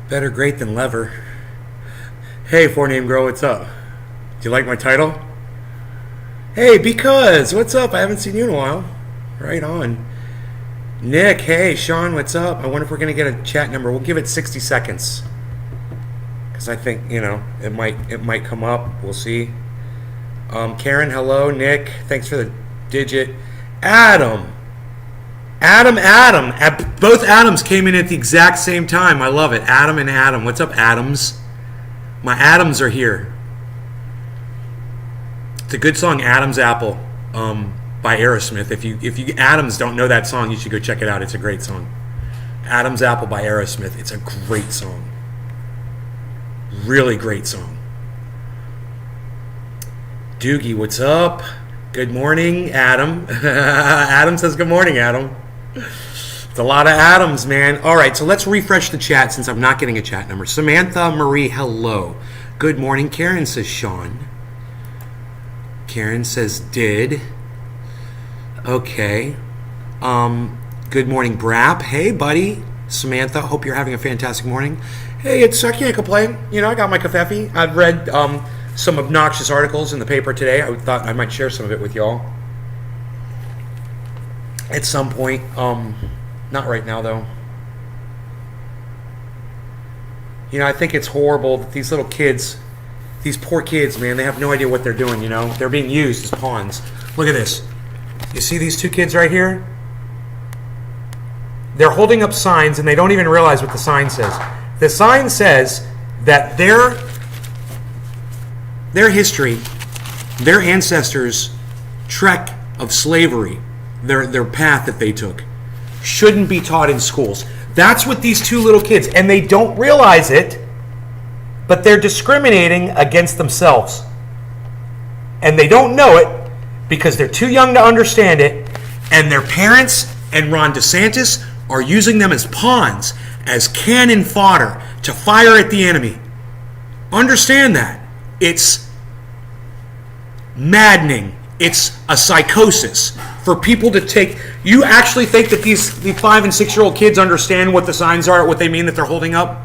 Better great than lever. Hey, four name girl, what's up? Do you like my title? Hey, because what's up? I haven't seen you in a while. Right on. Nick, hey, Sean, what's up? I wonder if we're gonna get a chat number. We'll give it 60 seconds because I think it might come up. We'll see. Karen, hello. Nick, thanks for the digit. Adam. Both Adams came in at the exact same time. I love it. Adam and Adam. What's up, Adams? My Adams are here. It's a good song, Adam's Apple, by Aerosmith. If you Adams don't know that song, you should go check it out. It's a great song. Adam's Apple by Aerosmith. It's a great song. Really great song. Doogie, what's up? Good morning, Adam. Adam says good morning, Adam. It's a lot of Adams, man. All right, so let's refresh the chat since I'm not getting a chat number. Samantha Marie, hello. Good morning. Karen says Sean. Karen says did. Okay. Good morning, Brap. Hey, buddy. Samantha, hope you're having a fantastic morning. Hey, I can't complain. I got my coffee. I've read some obnoxious articles in the paper today. I thought I might share some of it with y'all at some point. Not right now, though. I think it's horrible that these little kids, these poor kids, man, they have no idea what they're doing, They're being used as pawns. Look at this. You see these two kids right here? They're holding up signs, and they don't even realize what the sign says. The sign says that their history, their ancestors' trek of slavery, their path that they took, shouldn't be taught in schools. That's what these two little kids, and they don't realize it, but they're discriminating against themselves. And they don't know it because they're too young to understand it, and their parents and Ron DeSantis are using them as pawns, as cannon fodder to fire at the enemy. Understand that. It's maddening. It's a psychosis for people to take. You actually think that these 5 and 6 year old kids understand what the signs are, what they mean that they're holding up?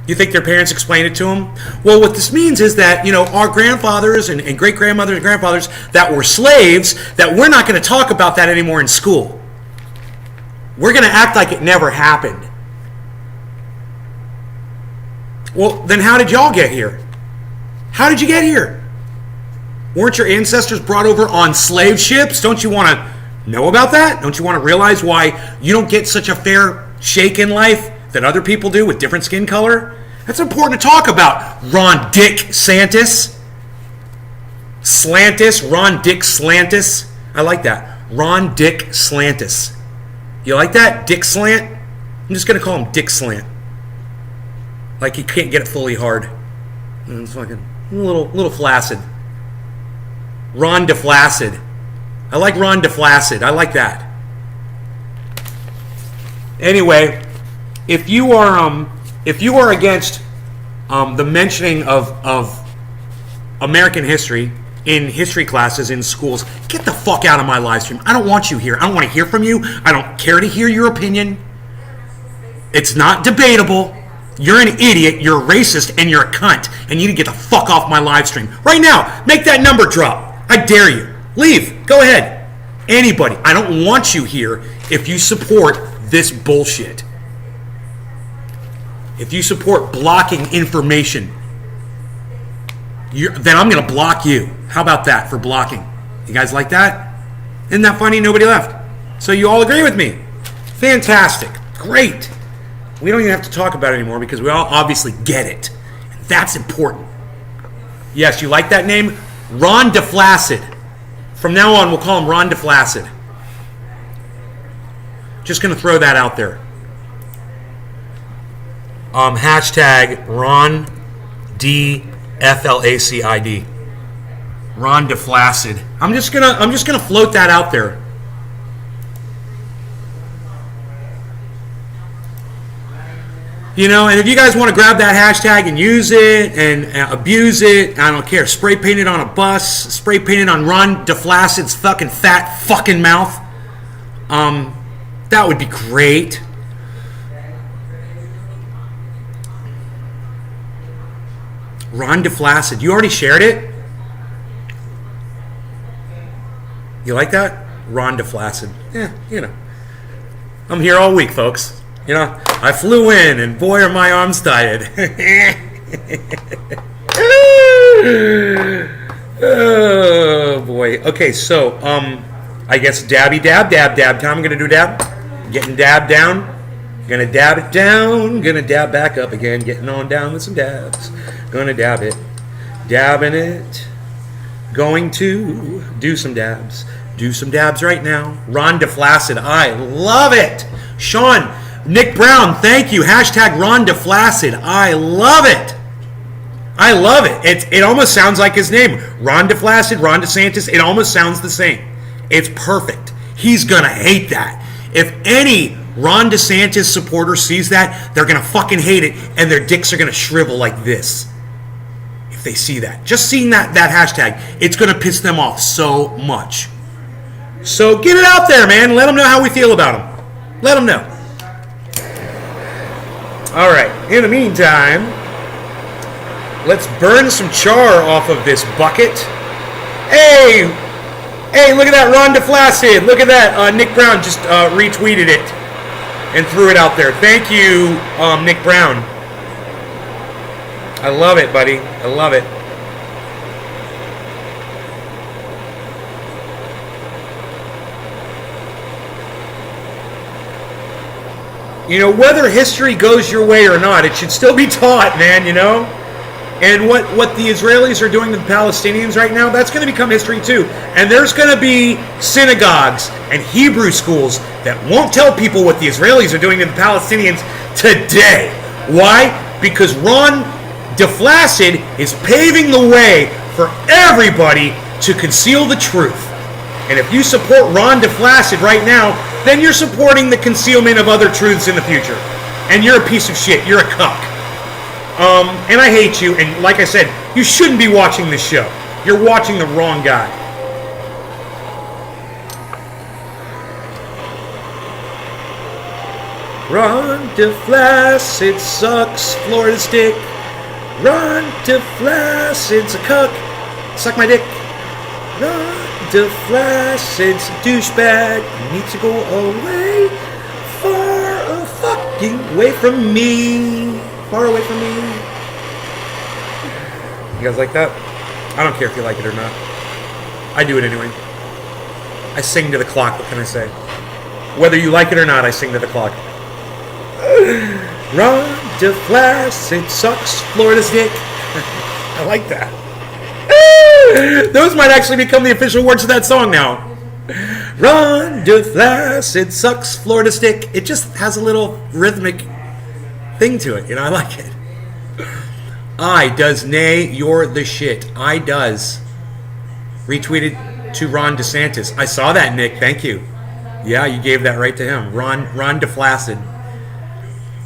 You think their parents explain it to them? Well, what this means is that, our grandfathers and great-grandmothers and grandfathers that were slaves, that we're not going to talk about that anymore in school. We're going to act like it never happened. Well, then how did y'all get here? How did you get here? Weren't your ancestors brought over on slave ships? Don't you want to know about that? Don't you want to realize why you don't get such a fair shake in life that other people do with different skin color? That's important to talk about. Ron Dick Santis. Slantis. Ron Dick Slantis. I like that. Ron Dick Slantis. You like that? Dick Slant? I'm just going to call him Dick Slant. Like he can't get it fully hard. It's fucking a little flaccid. Ron DeFlaccid. I like Ron DeFlaccid. I like that. Anyway, if you are against the mentioning of American history in history classes in schools, get the fuck out of my live stream. I don't want you here. I don't want to hear from you. I don't care to hear your opinion. It's not debatable. You're an idiot, you're a racist, and you're a cunt. And you need to get the fuck off my live stream. Right now, make that number drop. I dare you. Leave. Go ahead. Anybody. I don't want you here if you support this bullshit. If you support blocking information, then I'm going to block you. How about that for blocking? You guys like that? Isn't that funny? Nobody left. So you all agree with me. Fantastic. Great. We don't even have to talk about it anymore because we all obviously get it. That's important. Yes, you like that name? Ron DeFlaccid. From now on, we'll call him Ron DeFlaccid. Just going to throw that out there. Hashtag Ron DFLACID. Ron DeFlaccid. I'm just gonna float that out there. And if you guys want to grab that hashtag and use it and abuse it, I don't care. Spray paint it on a bus. Spray paint it on Ron DeFlaccid's fucking fat fucking mouth. That would be great. Ron DeFlaccid. You already shared it? You like that? Ron DeFlaccid. Yeah, you know. I'm here all week, folks. You know, I flew in, and boy, are my arms tired. Oh, boy. Okay, so, I guess dabby dab time. I'm going to do dab. Getting dab down. Gonna dab it down. Gonna dab back up again. Getting on down with some dabs. Gonna dab it. Dabbing it. Going to do some dabs. Do some dabs right now. Ron DeFlaccid. I love it. Sean, Nick Brown, thank you. Hashtag Ron DeFlaccid. I love it. I love it. It almost sounds like his name. Ron DeFlaccid, Ron DeSantis. It almost sounds the same. It's perfect. He's gonna hate that. If any Ron DeSantis supporter sees that, they're going to fucking hate it, and their dicks are going to shrivel like this. If they see that. Just seeing that hashtag, it's going to piss them off so much. So get it out there, man. Let them know how we feel about them. Let them know. All right. In the meantime, let's burn some char off of this bucket. Hey, look at that, Ron DeFlaccid. Look at that. Nick Brown just retweeted it and threw it out there. Thank you, Nick Brown. I love it, buddy. I love it. You know, whether history goes your way or not, it should still be taught, man, you know? And what the Israelis are doing to the Palestinians right now, that's going to become history too. And there's going to be synagogues and Hebrew schools that won't tell people what the Israelis are doing to the Palestinians today. Why? Because Ron DeFlaccid is paving the way for everybody to conceal the truth. And if you support Ron DeFlaccid right now, then you're supporting the concealment of other truths in the future. And you're a piece of shit. You're a cuck. And I hate you, and like I said, you shouldn't be watching this show. You're watching the wrong guy. Ron DeFlaccid sucks Florida stick. Ron DeFlaccid's a cuck. Suck my dick. Ron DeFlaccid's a douchebag. He needs to go away. Far fucking away from me. Far away from me. You guys like that? I don't care if you like it or not. I do it anyway. I sing to the clock, what can I say? Whether you like it or not, I sing to the clock. Ron DeFlaccid sucks Florida's dick. I like that. Those might actually become the official words of that song now. Ron DeFlaccid sucks Florida's dick. It just has a little rhythmic thing to it, you know. I like it. I does nay, you're the shit. I does. Retweeted to Ron DeSantis. I saw that, Nick. Thank you. Yeah, you gave that right to him. Ron DeFlaccid.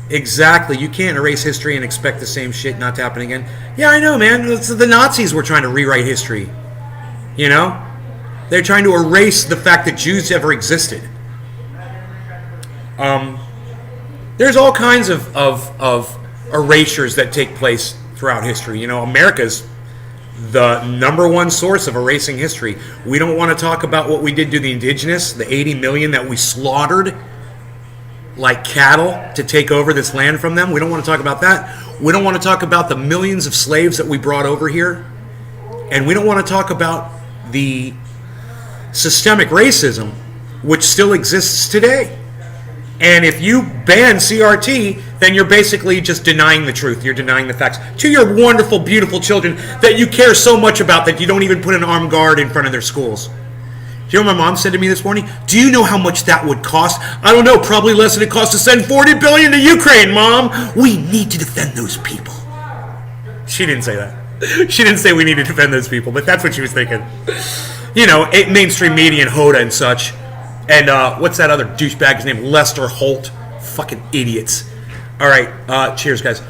Exactly. You can't erase history and expect the same shit not to happen again. Yeah, I know, man. The Nazis were trying to rewrite history. You know? They're trying to erase the fact that Jews ever existed. There's all kinds of erasures that take place throughout history. You know, America's the number one source of erasing history. We don't want to talk about what we did to the indigenous, the 80 million that we slaughtered like cattle to take over this land from them. We don't want to talk about that. We don't want to talk about the millions of slaves that we brought over here. And we don't want to talk about the systemic racism which still exists today. And if you ban CRT, then you're basically just denying the truth. You're denying the facts to your wonderful, beautiful children that you care so much about that you don't even put an armed guard in front of their schools. You know what my mom said to me this morning? Do you know how much that would cost? I don't know, probably less than it costs to send $40 billion to Ukraine, Mom. We need to defend those people. She didn't say that. She didn't say we need to defend those people, but that's what she was thinking. You know, mainstream media and Hoda and such. And what's that other douchebag's name? Lester Holt. Fucking idiots. All right. Cheers, guys.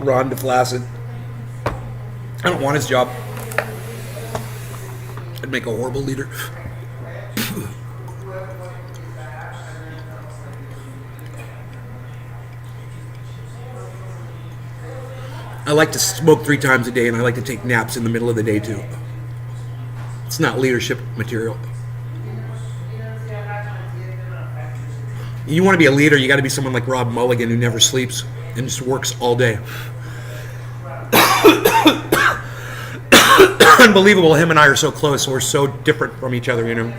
Ron DeFlaccid. I don't want his job. I'd make a horrible leader. I like to smoke 3 times a day, and I like to take naps in the middle of the day, too. It's not leadership material. You want to be a leader, you got to be someone like Rob Mulligan, who never sleeps and just works all day. Unbelievable. Him and I are so close. We're so different from each other, you know.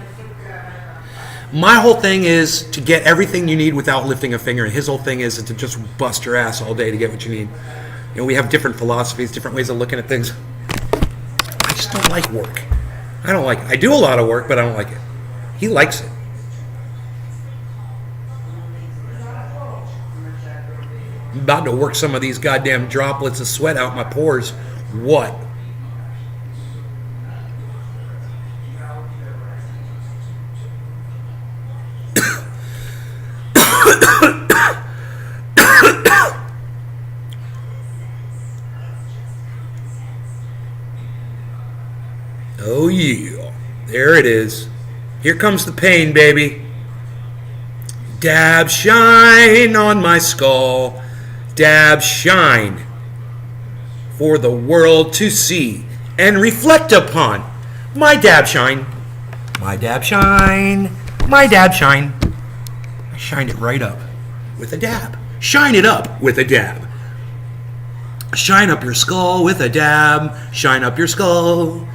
My whole thing is to get everything you need without lifting a finger. And his whole thing is to just bust your ass all day to get what you need. You know, we have different philosophies, different ways of looking at things. I just don't like work. I do a lot of work, but I don't like it. He likes it. I'm about to work some of these goddamn droplets of sweat out my pores. What? Oh yeah, there it is. Here comes the pain, baby. Dab shine on my skull. Dab shine for the world to see and reflect upon. My dab shine. My dab shine. My dab shine. I shined it right up with a dab. Shine it up with a dab. Shine up your skull with a dab. Shine up your skull.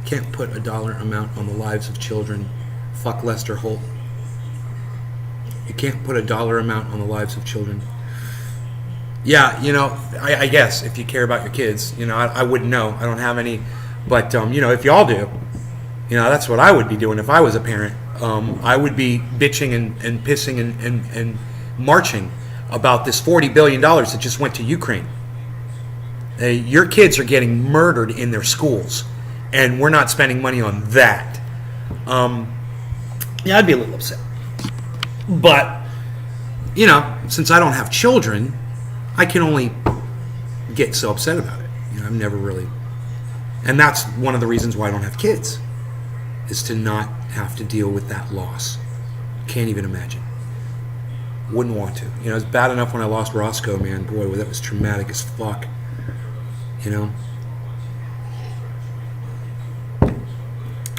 Can't put a dollar amount on the lives of children. Fuck Lester Holt. You can't put a dollar amount on the lives of children. Yeah, you know, I guess if you care about your kids, you know, I wouldn't know. I don't have any. But, you know, if y'all do, you know, that's what I would be doing if I was a parent. I would be bitching and pissing and marching about this $40 billion that just went to Ukraine. Your kids are getting murdered in their schools, and we're not spending money on that. Yeah, I'd be a little upset. But, you know, since I don't have children, I can only get so upset about it. You know, I've never really... And that's one of the reasons why I don't have kids, is to not have to deal with that loss. Can't even imagine. Wouldn't want to. You know, it's bad enough when I lost Roscoe, man. Boy, that was traumatic as fuck. You know?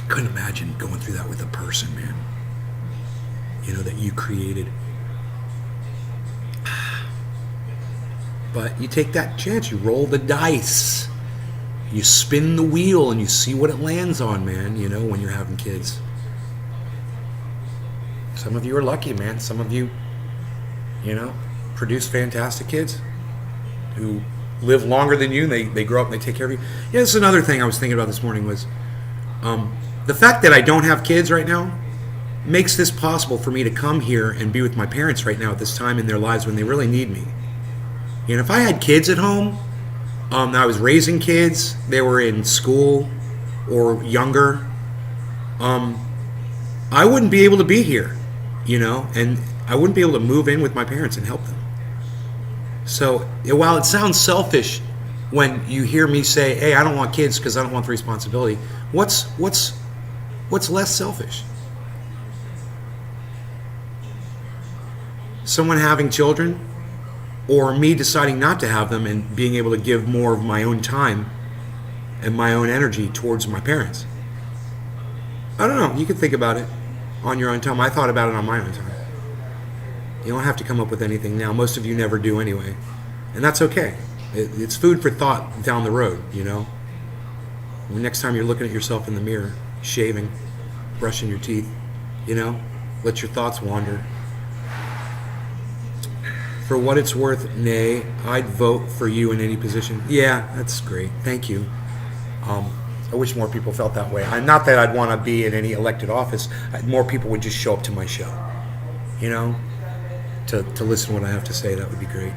Couldn't imagine going through that with a person, man. You know, that you created. But you take that chance. You roll the dice. You spin the wheel and you see what it lands on, man, you know, when you're having kids. Some of you are lucky, man. Some of you, you know, produce fantastic kids who live longer than you. They grow up and they take care of you. Yeah, that's another thing I was thinking about this morning was the fact that I don't have kids right now makes this possible for me to come here and be with my parents right now at this time in their lives when they really need me. And if I had kids at home, I was raising kids, they were in school or younger, I wouldn't be able to be here, you know, and I wouldn't be able to move in with my parents and help them. So while it sounds selfish when you hear me say, hey, I don't want kids because I don't want the responsibility, what's less selfish? Someone having children, or me deciding not to have them and being able to give more of my own time and my own energy towards my parents. I don't know. You can think about it on your own time. I thought about it on my own time. You don't have to come up with anything now. Most of you never do anyway. And that's okay. It's food for thought down the road, you know. The next time you're looking at yourself in the mirror, shaving, brushing your teeth, you know, let your thoughts wander. For what it's worth, nay, I'd vote for you in any position. Yeah, that's great. Thank you. I wish more people felt that way. Not that I'd want to be in any elected office. More people would just show up to my show, you know, to listen to what I have to say. That would be great.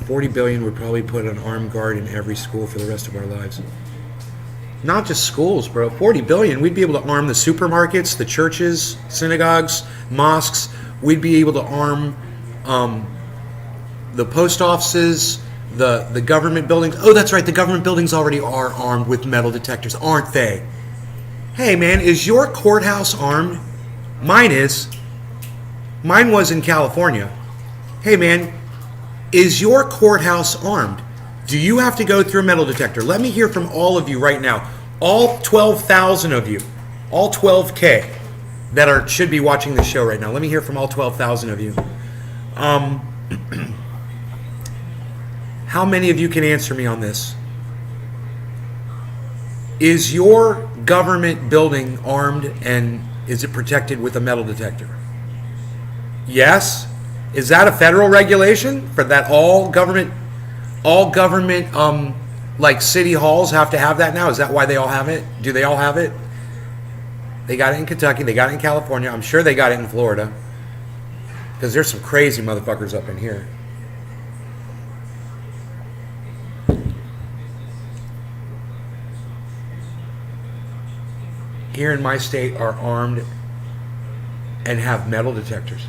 40 billion would probably put an armed guard in every school for the rest of our lives. Not just schools, bro. 40 billion, we'd be able to arm the supermarkets, the churches, synagogues, mosques. We'd be able to arm the post offices, the government buildings. Oh, that's right. The government buildings already are armed with metal detectors, aren't they? Hey, man, is your courthouse armed? Mine is. Mine was in California. Hey, man, is your courthouse armed? Do you have to go through a metal detector? Let me hear from all of you right now. All 12,000 of you, all 12K that should be watching the show right now. Let me hear from all 12,000 of you. How many of you can answer me on this? Is your government building armed and is it protected with a metal detector? Yes? Is that a federal regulation for that all government like city halls have to have that now? Is that why they all have it? Do they all have it? They got it in Kentucky, they got it in California, I'm sure they got it in Florida. Because there's some crazy motherfuckers up in here. Here in my state are armed and have metal detectors.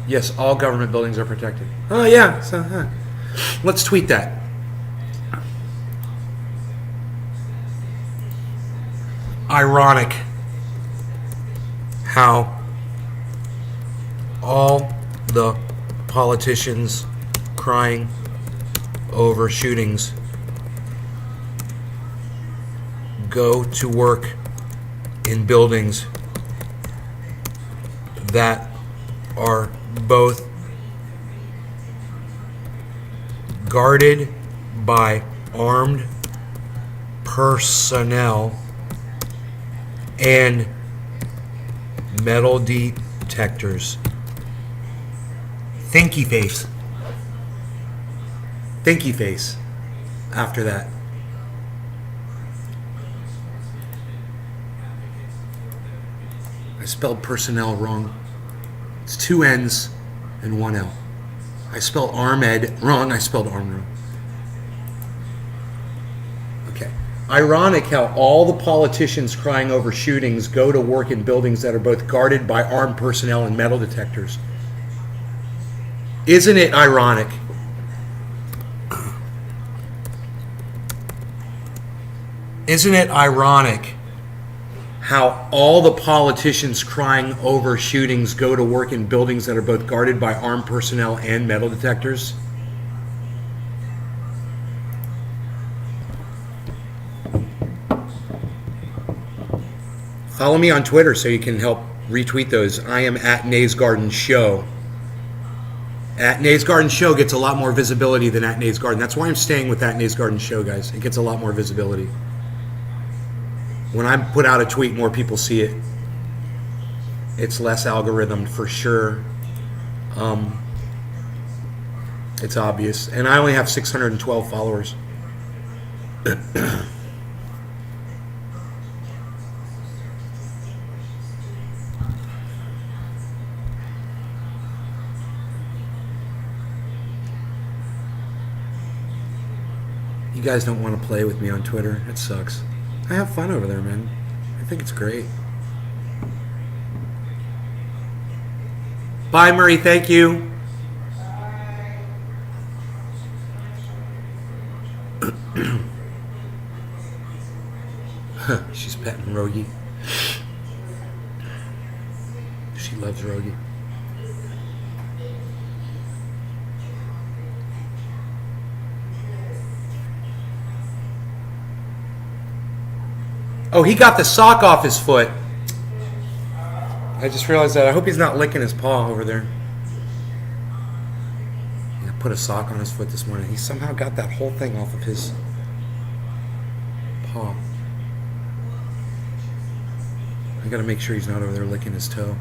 Yes, all government buildings are protected. Oh yeah, so let's tweet that. Ironic how all the politicians crying over shootings go to work in buildings that are both guarded by armed personnel and metal detectors. Thinky face. Thinky face after that. I spelled personnel wrong. It's 2 N's and 1 L. I spelled armed wrong. I spelled armed wrong. Okay. Ironic how all the politicians crying over shootings go to work in buildings that are both guarded by armed personnel and metal detectors. Isn't it ironic? Isn't it ironic how all the politicians crying over shootings go to work in buildings that are both guarded by armed personnel and metal detectors? Follow me on Twitter so you can help retweet those. I am at Nays Garden Show. At Nays Garden Show gets a lot more visibility than at Nays Garden. That's why I'm staying with that Nays Garden Show, guys. It gets a lot more visibility. When I put out a tweet, more people see it. It's less algorithmed for sure. It's obvious. And I only have 612 followers. You guys don't want to play with me on Twitter. It sucks. I have fun over there, man. I think it's great. Bye, Murray. Thank you. She's petting Rogie. She loves Rogie. Oh, he got the sock off his foot. I just realized that. I hope he's not licking his paw over there. Yeah, put a sock on his foot this morning. He somehow got that whole thing off of his paw. I gotta make sure he's not over there licking his toe.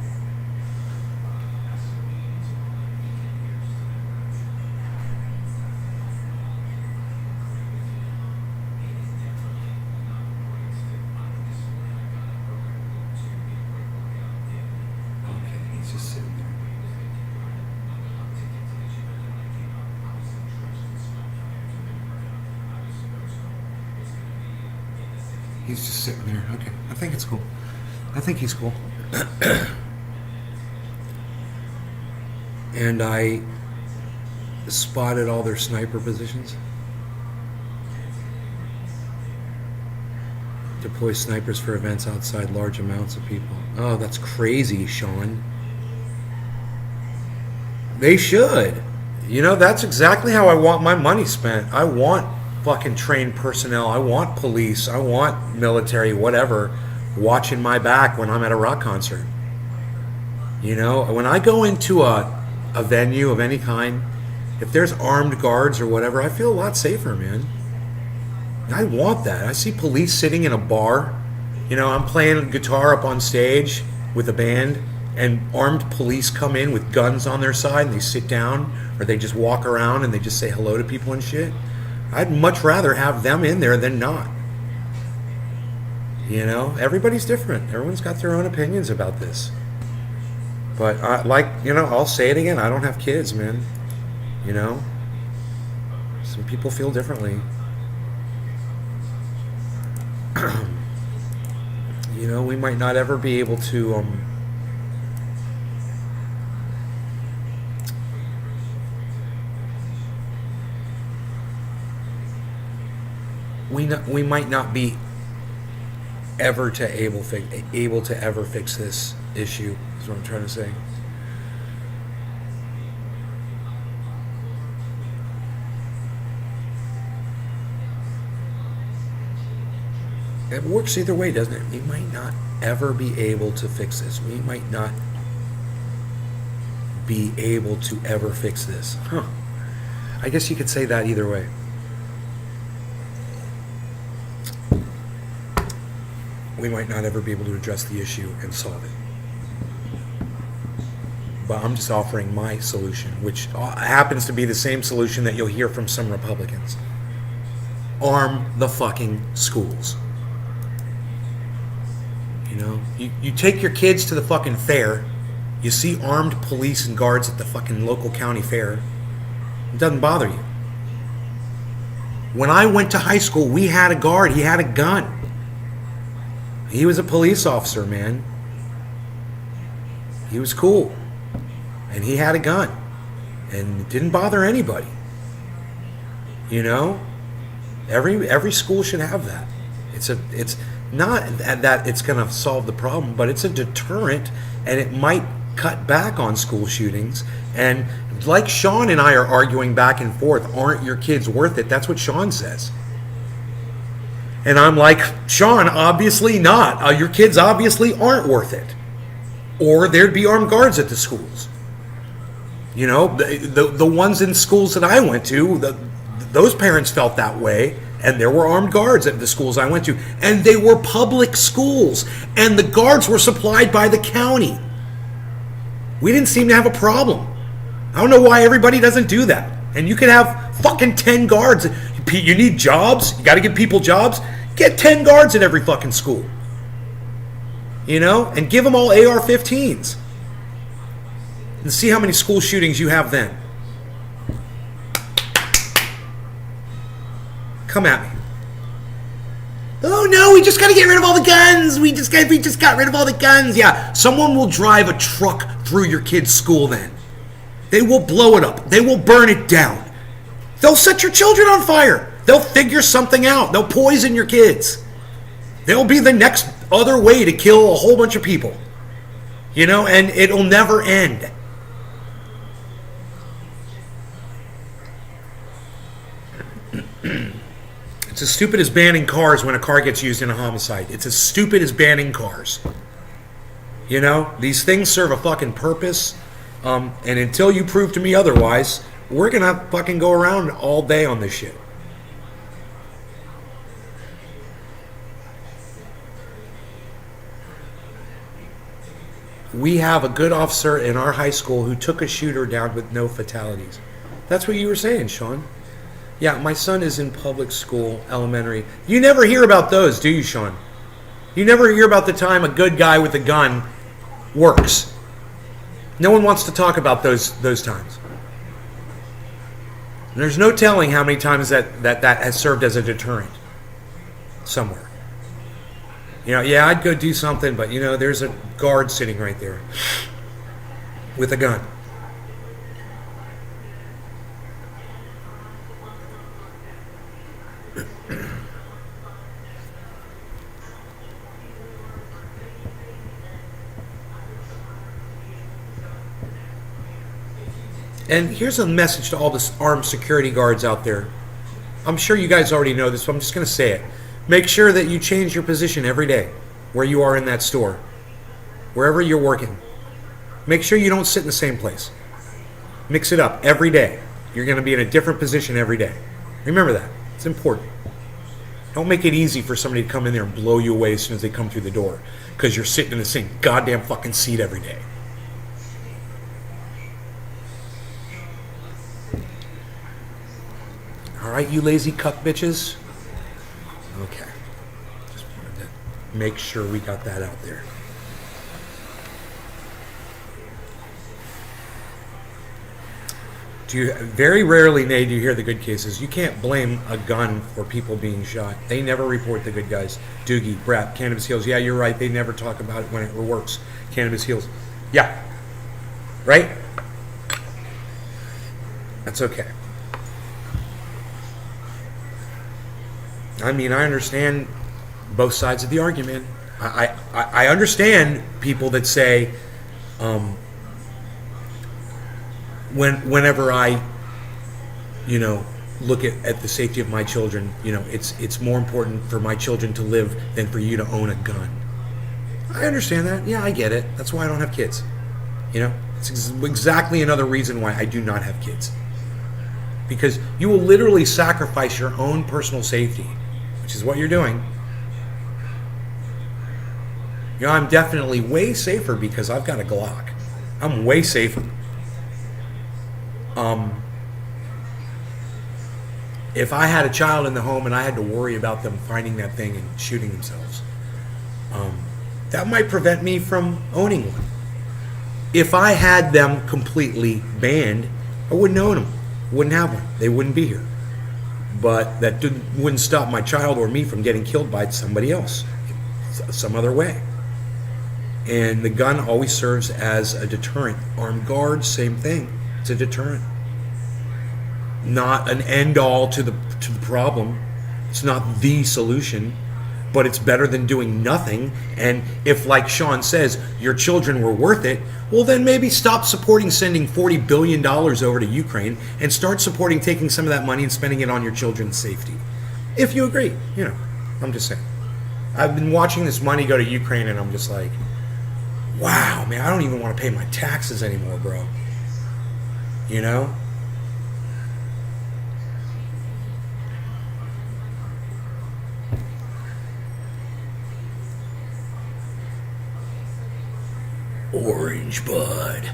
He's just sitting there. Okay. I think it's cool. I think he's cool. And spotted all their sniper positions. Deploy snipers for events outside large amounts of people. Oh, that's crazy, Sean. They should. You know, that's exactly how I want my money spent. I want fucking trained personnel. I want police. I want military, whatever, watching my back when I'm at a rock concert. You know, when I go into a venue of any kind, if there's armed guards or whatever, I feel a lot safer, man. I want that. I see police sitting in a bar. You know, I'm playing guitar up on stage with a band, and armed police come in with guns on their side, and they sit down, or they just walk around and they just say hello to people and shit. I'd much rather have them in there than not. You know, everybody's different. Everyone's got their own opinions about this. But I'll say it again. I don't have kids, man. You know, some people feel differently. You know, we might not ever be able to we might not be ever able to ever fix this issue, is what I'm trying to say. It works either way, doesn't it? We might not ever be able to fix this. We might not be able to ever fix this. Huh. I guess you could say that either way. We might not ever be able to address the issue and solve it. But I'm just offering my solution, which happens to be the same solution that you'll hear from some Republicans. Arm the fucking schools. You know, you take your kids to the fucking fair, you see armed police and guards at the fucking local county fair, it doesn't bother you. When I went to high school, we had a guard, he had a gun. He was a police officer, man. He was cool. And he had a gun. And it didn't bother anybody. You know? Every school should have that. It's not that it's going to solve the problem, but it's a deterrent, and it might cut back on school shootings. And like Sean and I are arguing back and forth, aren't your kids worth it? That's what Sean says. And I'm like, Sean, obviously not. Your kids obviously aren't worth it. Or there'd be armed guards at the schools. You know, the ones in schools that I went to, those parents felt that way. And there were armed guards at the schools I went to. And they were public schools. And the guards were supplied by the county. We didn't seem to have a problem. I don't know why everybody doesn't do that. And you can have fucking 10 guards. You need jobs? You got to give people jobs? Get 10 guards at every fucking school. You know? And give them all AR-15s. And see how many school shootings you have then. Come at me. Oh no, we just got to get rid of all the guns. We just got rid of all the guns. Yeah, someone will drive a truck through your kid's school then. They will blow it up. They will burn it down. They'll set your children on fire. They'll figure something out. They'll poison your kids. They'll be the next other way to kill a whole bunch of people. You know, and it'll never end. It's as stupid as banning cars when a car gets used in a homicide. It's as stupid as banning cars. You know, these things serve a fucking purpose. And until you prove to me otherwise, we're going to fucking go around all day on this shit. We have a good officer in our high school who took a shooter down with no fatalities. That's what you were saying, Sean. Yeah, my son is in public school, elementary. You never hear about those, do you, Sean? You never hear about the time a good guy with a gun works. No one wants to talk about those times. There's no telling how many times that has served as a deterrent somewhere. You know, yeah, I'd go do something, but, you know, there's a guard sitting right there with a gun. And here's a message to all the armed security guards out there. I'm sure you guys already know this, but I'm just going to say it. Make sure that you change your position every day where you are in that store, wherever you're working. Make sure you don't sit in the same place. Mix it up every day. You're going to be in a different position every day. Remember that. It's important. Don't make it easy for somebody to come in there and blow you away as soon as they come through the door because you're sitting in the same goddamn fucking seat every day. All right, you lazy cuck bitches. Okay. Just wanted to make sure we got that out there. Very rarely, Nate, do you hear the good cases. You can't blame a gun for people being shot. They never report the good guys. Doogie, Brap, Cannabis Heals. Yeah, you're right. They never talk about it when it works. Cannabis Heals. Yeah. Right? That's okay. I mean, I understand both sides of the argument. I understand people that say, whenever I, look at the safety of my children, it's more important for my children to live than for you to own a gun. I understand that. Yeah, I get it. That's why I don't have kids. It's exactly another reason why I do not have kids. Because you will literally sacrifice your own personal safety, which is what you're doing. I'm definitely way safer because I've got a Glock. I'm way safer. If I had a child in the home and I had to worry about them finding that thing and shooting themselves, that might prevent me from owning one. If I had them completely banned, I wouldn't own them. Wouldn't have one. They wouldn't be here. But that wouldn't stop my child or me from getting killed by somebody else, some other way. And the gun always serves as a deterrent. Armed guards, same thing. It's a deterrent. Not an end-all to the problem. It's not the solution, but it's better than doing nothing. And if, like Sean says, your children were worth it, well, then maybe stop supporting sending $40 billion over to Ukraine and start supporting taking some of that money and spending it on your children's safety. If you agree, I'm just saying. I've been watching this money go to Ukraine, and I'm just like, wow, man, I don't even want to pay my taxes anymore, bro. Orange bud.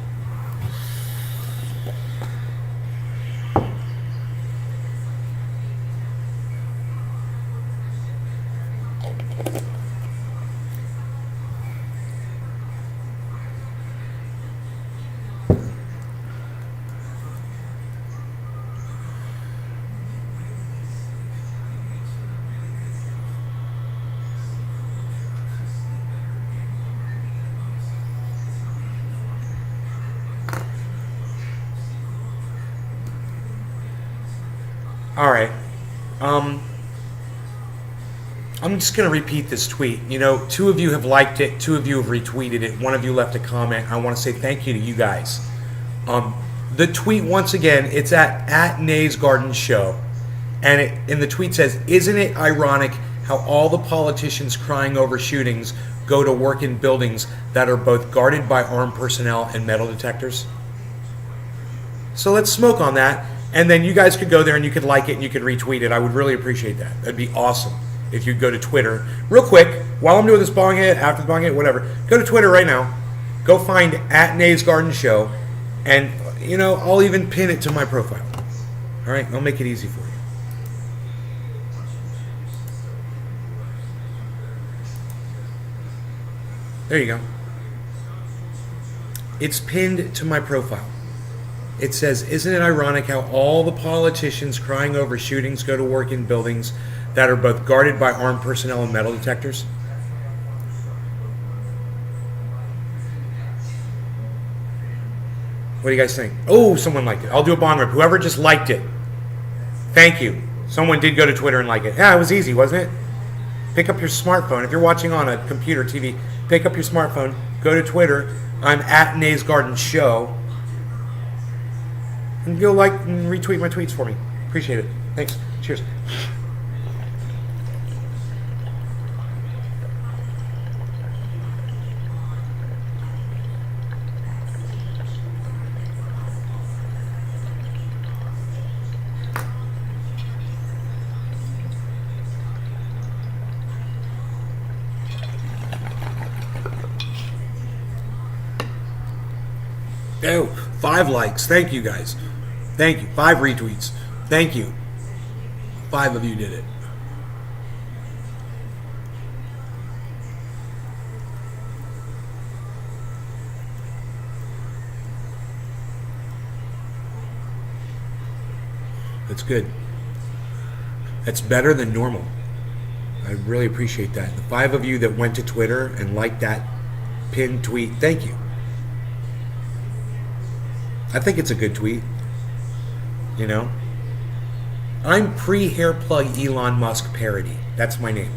All right. I'm just going to repeat this tweet. Two of you have liked it. Two of you have retweeted it. One of you left a comment. I want to say thank you to you guys. The tweet, once again, it's at Nay's Garden Show. And the tweet says, isn't it ironic how all the politicians crying over shootings go to work in buildings that are both guarded by armed personnel and metal detectors? So let's smoke on that. And then you guys could go there and you could like it and you could retweet it. I would really appreciate that. That'd be awesome if you'd go to Twitter. Real quick, while I'm doing this bong hit, after the bong hit, whatever, go to Twitter right now. Go find at Nay's Garden Show. And, I'll even pin it to my profile. All right? I'll make it easy for you. There you go. It's pinned to my profile. It says, isn't it ironic how all the politicians crying over shootings go to work in buildings that are both guarded by armed personnel and metal detectors? What do you guys think? Oh, someone liked it. I'll do a bong rip. Whoever just liked it, thank you. Someone did go to Twitter and like it. Yeah, it was easy, wasn't it? Pick up your smartphone. If you're watching on a computer, TV, pick up your smartphone, go to Twitter. I'm at Nay's Garden Show. And go like and retweet my tweets for me. Appreciate it. Thanks. Cheers. Oh, 5 likes. Thank you, guys. Thank you. 5 retweets. Thank you. 5 of you did it. That's good. That's better than normal. I really appreciate that. The 5 of you that went to Twitter and liked that pinned tweet, thank you. I think it's a good tweet. You know? I'm pre-hair plug Elon Musk parody. That's my name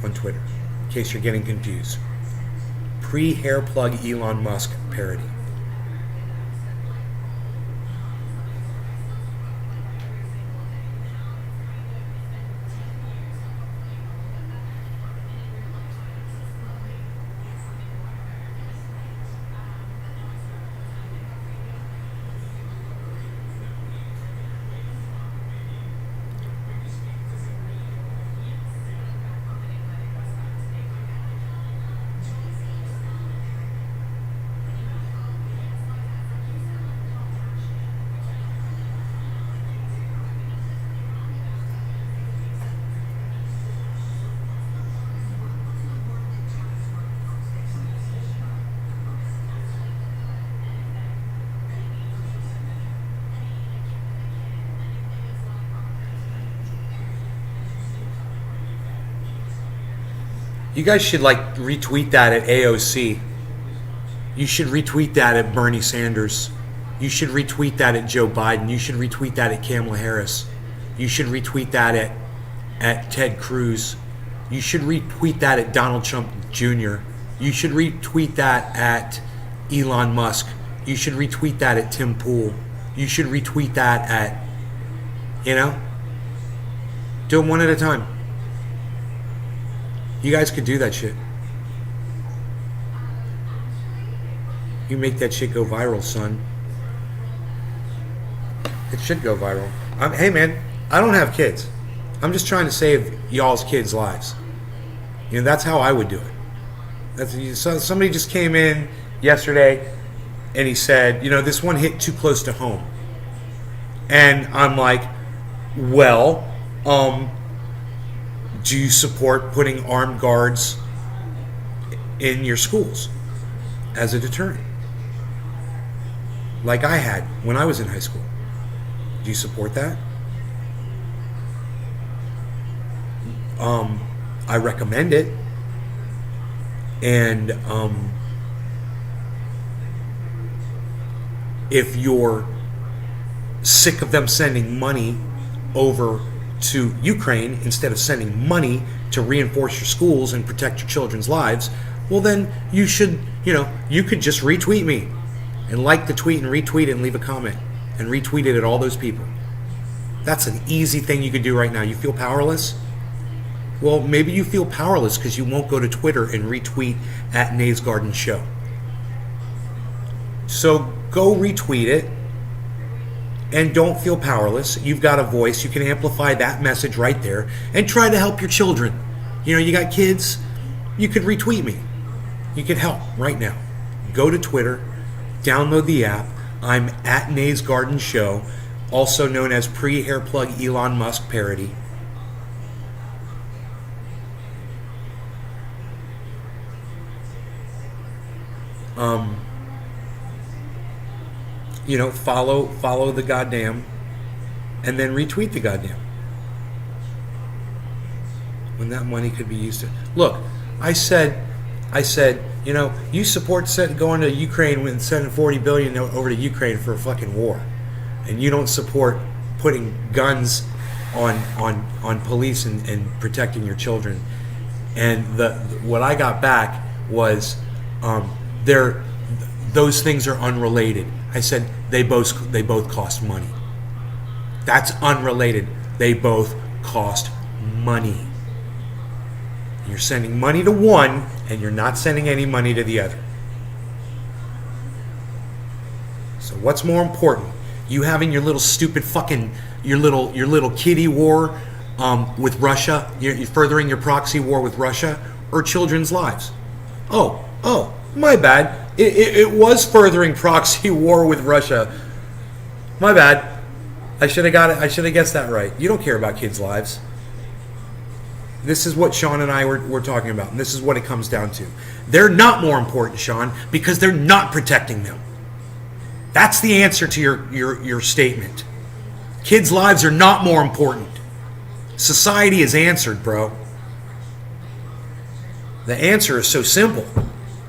on Twitter, in case you're getting confused. Pre-hair plug Elon Musk parody. You guys should like retweet that at AOC. You should retweet that at Bernie Sanders. You should retweet that at Joe Biden. You should retweet that at Kamala Harris. You should retweet that at Ted Cruz. You should retweet that at Donald Trump Jr. You should retweet that at Elon Musk. You should retweet that at Tim Pool. You should retweet that at, you know, do them one at a time. You guys could do that shit. You make that shit go viral, son. It should go viral. Hey, man, I don't have kids. I'm just trying to save y'all's kids' lives. You know, that's how I would do it. Somebody just came in yesterday and he said, you know, this one hit too close to home. And I'm like, well, do you support putting armed guards in your schools as a deterrent? Like I had when I was in high school. Do you support that? I recommend it. And if you're sick of them sending money over to Ukraine instead of sending money to reinforce your schools and protect your children's lives, well then you should, you know, you could just retweet me and like the tweet and retweet it and leave a comment and retweet it at all those people. That's an easy thing you could do right now. You feel powerless? Well, maybe you feel powerless because you won't go to Twitter and retweet at Nays Garden Show. So go retweet it. And don't feel powerless. You've got a voice. You can amplify that message right there and try to help your children. You know, you got kids, you could retweet me. You could help right now. Go to Twitter, download the app. I'm at Nays Garden Show, also known as Pre-Hair Plug Elon Musk Parody. You know, follow the goddamn, and then retweet the goddamn. When that money could be used to look, I said, you know, you support going to Ukraine and sending $40 billion over to Ukraine for a fucking war, and you don't support putting guns on police and protecting your children. And what I got back was the those things are unrelated. I said they both cost money. That's unrelated. They both cost money. You're sending money to one, and you're not sending any money to the other. So what's more important? You having your little stupid fucking your little kiddie war with Russia? You're furthering your proxy war with Russia, or children's lives? Oh, my bad. It was furthering proxy war with Russia. My bad. I should have got it. I should have guessed that right. You don't care about kids' lives. This is what Sean and I were talking about, and this is what it comes down to. They're not more important, Sean, because they're not protecting them. That's the answer to your statement. Kids' lives are not more important. Society is answered, bro. The answer is so simple.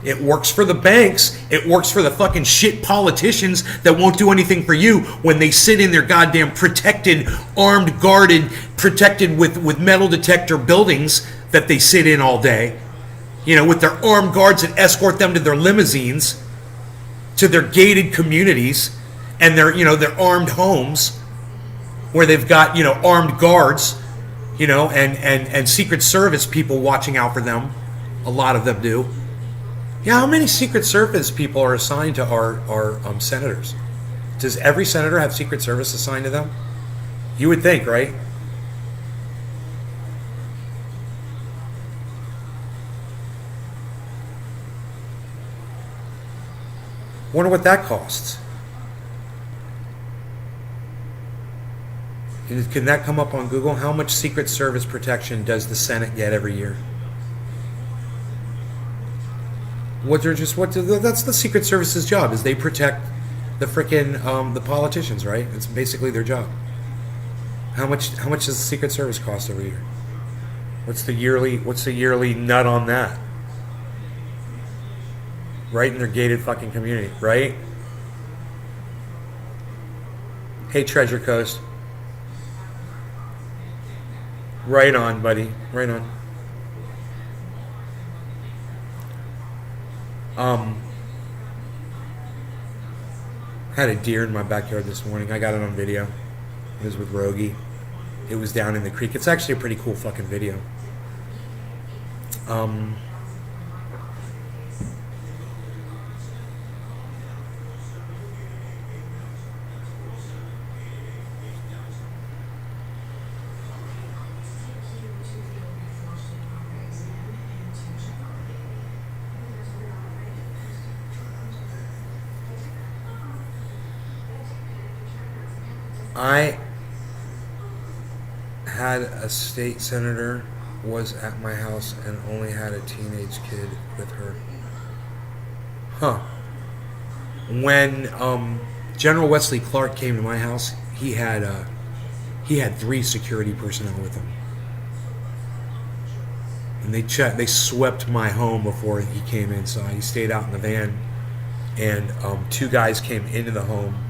It works for the banks. It works for the fucking shit politicians that won't do anything for you when they sit in their goddamn protected, armed, guarded, protected with metal detector buildings that they sit in all day. You know, with their armed guards that escort them to their limousines, to their gated communities, and their armed homes where they've got, armed guards, and Secret Service people watching out for them. A lot of them do. Yeah, how many Secret Service people are assigned to our senators? Does every senator have Secret Service assigned to them? You would think, right? Wonder what that costs. Can that come up on Google? How much Secret Service protection does the Senate get every year? That's the Secret Service's job, is they protect the frickin' the politicians, right? It's basically their job. How much does the Secret Service cost every year? What's the yearly nut on that? Right in their gated fucking community, right? Hey, Treasure Coast. Right on, buddy. Right on. Had a deer in my backyard this morning. I got it on video. It was with Rogie. It was down in the creek. It's actually a pretty cool fucking video. I had a state senator was at my house and only had a teenage kid with her. Huh. When General Wesley Clark came to my house, he had 3 security personnel with him. And they swept my home before he came inside. He stayed out in the van, and 2 guys came into the home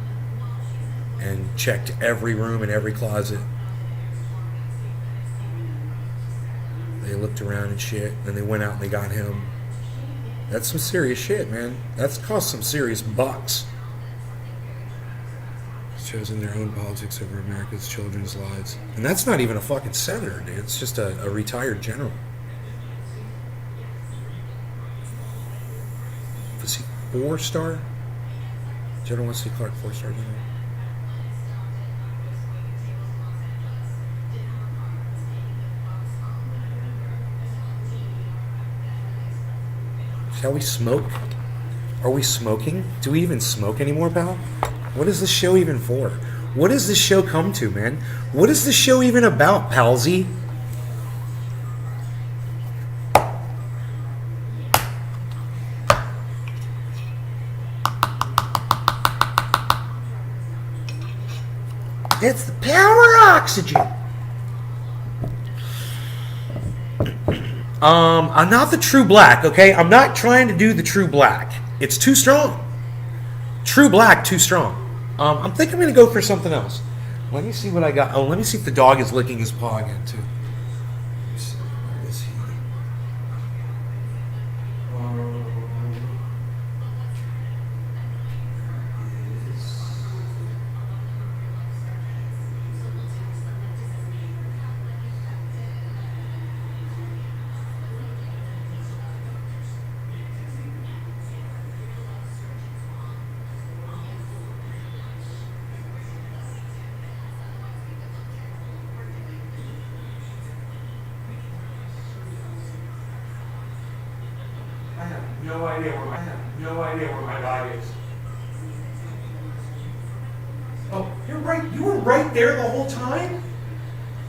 and checked every room and every closet. They looked around and shit, and they went out and they got him. That's some serious shit, man. That's cost some serious bucks. Choosing their own politics over America's children's lives. And that's not even a fucking senator, dude. It's just a retired general. Was he 4-star? General Wesley Clark, 4-star general. Shall we smoke? Are we smoking? Do we even smoke anymore, pal? What is this show even for? What does this show come to, man? What is this show even about, palsy? It's the power of oxygen. I'm not the true black, okay? I'm not trying to do the true black. It's too strong. True black, too strong. I think I'm going to go for something else. Let me see what I got. Oh, let me see if the dog is licking his paw again, too. Where is he? no idea where my bag is. Oh, you're right. You were right there the whole time?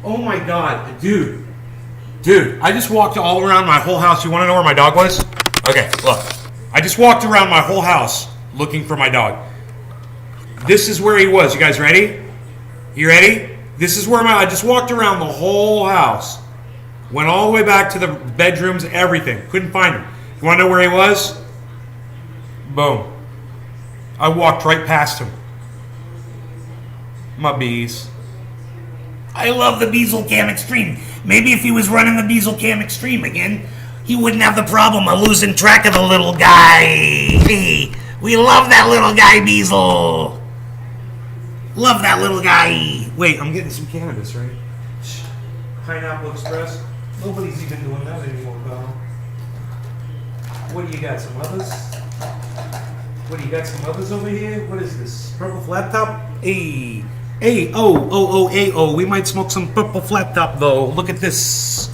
Oh my God, dude. Dude, I just walked all around my whole house. You want to know where my dog was? Okay, look. I just walked around my whole house looking for my dog. This is where he was. You guys ready? You ready? This is where I just walked around the whole house. Went all the way back to the bedrooms, everything. Couldn't find him. You want to know where he was? Boom. I walked right past him. My bees. I love the Beazle Cam Extreme. Maybe if he was running the Beazle Cam Extreme again, he wouldn't have the problem of losing track of the little guy. Hey, we love that little guy, Beazle. Love that little guy. Wait, I'm getting some cannabis, right? Pineapple Express. Nobody's even doing that anymore, pal. What do you got? Some others? What do you got? Some others over here? What is this? Purple flat top? Hey. Hey, oh, we might smoke some purple flat top though. Look at this.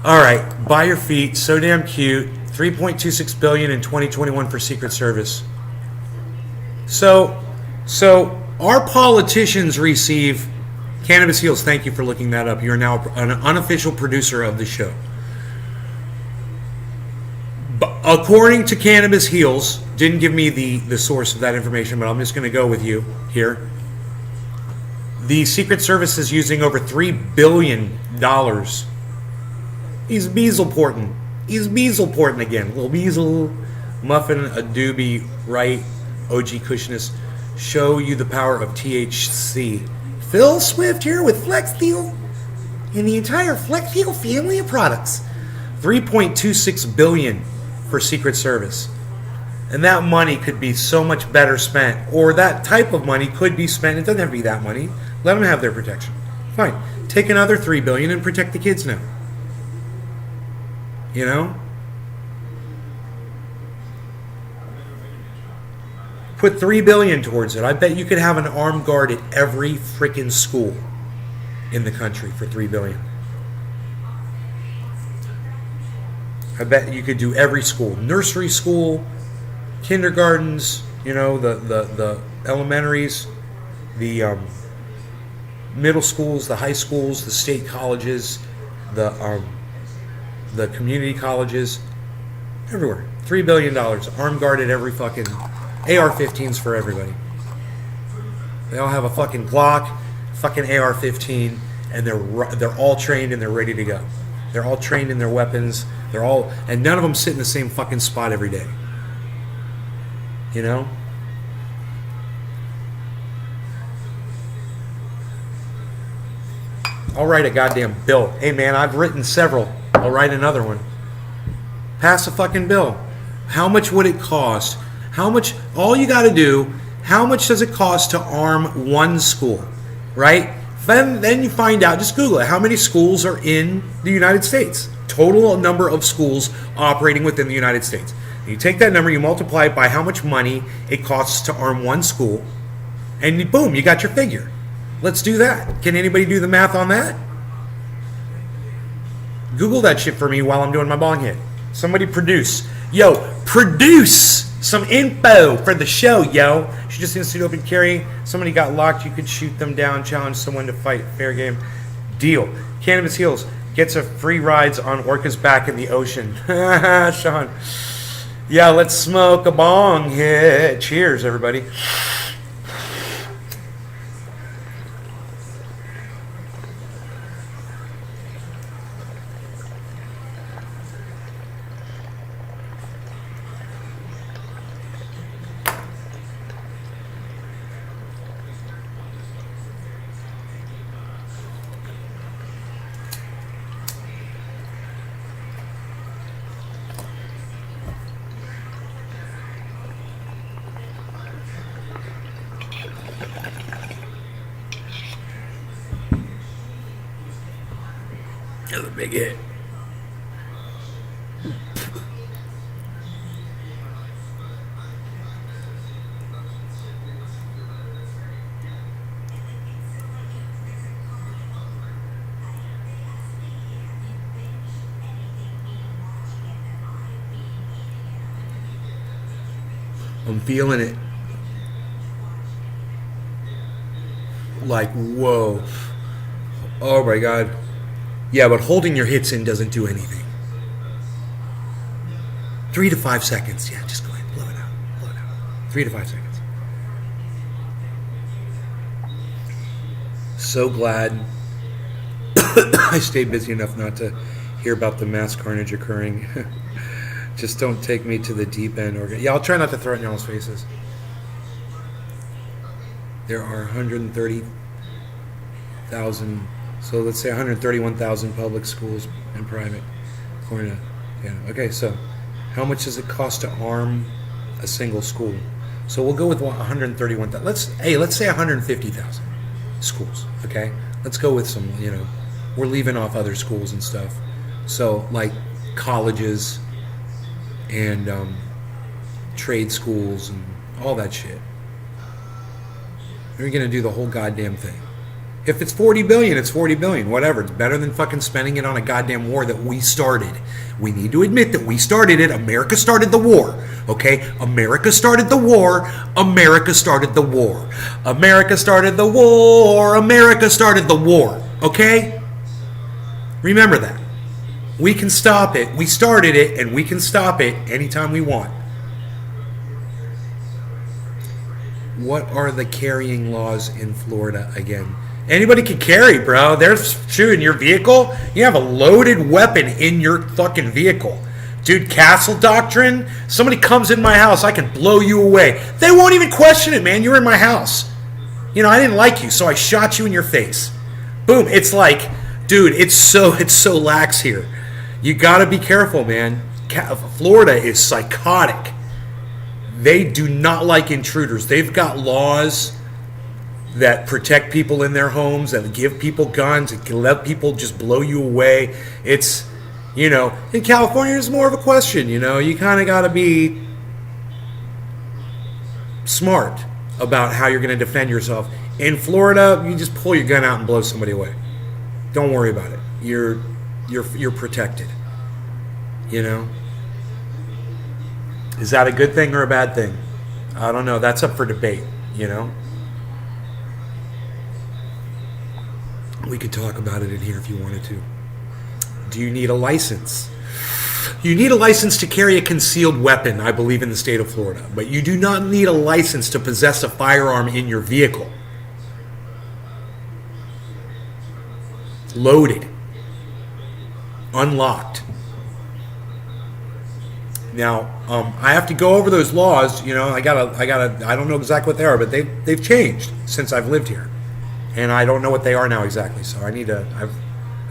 Alright, buy your feet, so damn cute. 3.26 billion in 2021 for Secret Service. So our politicians receive Cannabis Heals, thank you for looking that up. You're now an unofficial producer of the show. According to Cannabis Heals, didn't give me the source of that information, but I'm just going to go with you here. The Secret Service is using over $3 billion. He's Beazleporting. He's Beazleporting again. Little Beazle. Muffin, a doobie, right? OG Cushionist. Show you the power of THC. Phil Swift here with FlexFuel and the entire FlexFuel family of products. $3.26 billion for Secret Service. And that money could be so much better spent, or that type of money could be spent. It doesn't have to be that money. Let them have their protection. Fine. Take another $3 billion and protect the kids now. You know? Put $3 billion towards it. I bet you could have an armed guard at every freaking school in the country for $3 billion. I bet you could do every school, nursery school, kindergartens, you know, the elementaries, the middle schools, the high schools, the state colleges, the community colleges, everywhere. $3 billion, armed guard at every fucking AR-15s for everybody. They all have a fucking Glock, fucking AR-15, and they're all trained and they're ready to go. They're all trained in their weapons. And none of them sit in the same fucking spot every day. You know? I'll write a goddamn bill. Hey man, I've written several. I'll write another one. Pass a fucking bill. How much would it cost? All you gotta do, how much does it cost to arm one school? Right? Then you find out, just Google it, how many schools are in the United States. Total number of schools operating within the United States. You take that number, you multiply it by how much money it costs to arm one school, and boom, you got your figure. Let's do that. Can anybody do the math on that? Google that shit for me while I'm doing my bong hit. Somebody produce some info for the show, yo. She just instituted open carry. Somebody got locked, you could shoot them down, challenge someone to fight. Fair game. Deal. Cannabis Heals gets a free rides on orcas back in the ocean. Sean. Yeah, let's smoke a bong hit. Cheers, everybody. Another big hit. I'm feeling it. Like, whoa. Oh my God. Yeah, but holding your hits in doesn't do anything. 3 to 5 seconds. Yeah, just go ahead. Blow it out. Blow it out. 3 to 5 seconds. So glad I stayed busy enough not to hear about the mass carnage occurring. Just don't take me to the deep end. Yeah, I'll try not to throw it in y'all's faces. There are 130,000, so let's say 131,000 public schools and private. According to, yeah. Okay, so how much does it cost to arm a single school? So we'll go with 131,000. Let's say 150,000 schools. Okay, let's go with some. We're leaving off other schools and stuff. So like colleges and trade schools and all that shit. You're gonna do the whole goddamn thing. If it's $40 billion, it's $40 billion. Whatever. It's better than fucking spending it on a goddamn war that we started. We need to admit that we started it. America started the war. Okay? America started the war. America started the war. America started the war. America started the war. Okay? Remember that. We can stop it. We started it, and we can stop it anytime we want. What are the carrying laws in Florida again? Anybody can carry, bro. There's in your vehicle. You have a loaded weapon in your fucking vehicle. Dude, castle doctrine. Somebody comes in my house, I can blow you away. They won't even question it, man. You're in my house. I didn't like you, so I shot you in your face. Boom. It's like, dude, it's so lax here. You got to be careful, man. Florida is psychotic. They do not like intruders. They've got laws that protect people in their homes, that give people guns, that can let people just blow you away. It's, in California, it's more of a question, you kind of got to be smart about how you're going to defend yourself. In Florida, you just pull your gun out and blow somebody away. Don't worry about it. You're protected. Is that a good thing or a bad thing? I don't know. That's up for debate, We could talk about it in here if you wanted to. Do you need a license? You need a license to carry a concealed weapon, I believe, in the state of Florida. But you do not need a license to possess a firearm in your vehicle. Loaded. Unlocked. Now, I have to go over those laws. I don't know exactly what they are, but they've changed since I've lived here. And I don't know what they are now exactly, so I need to.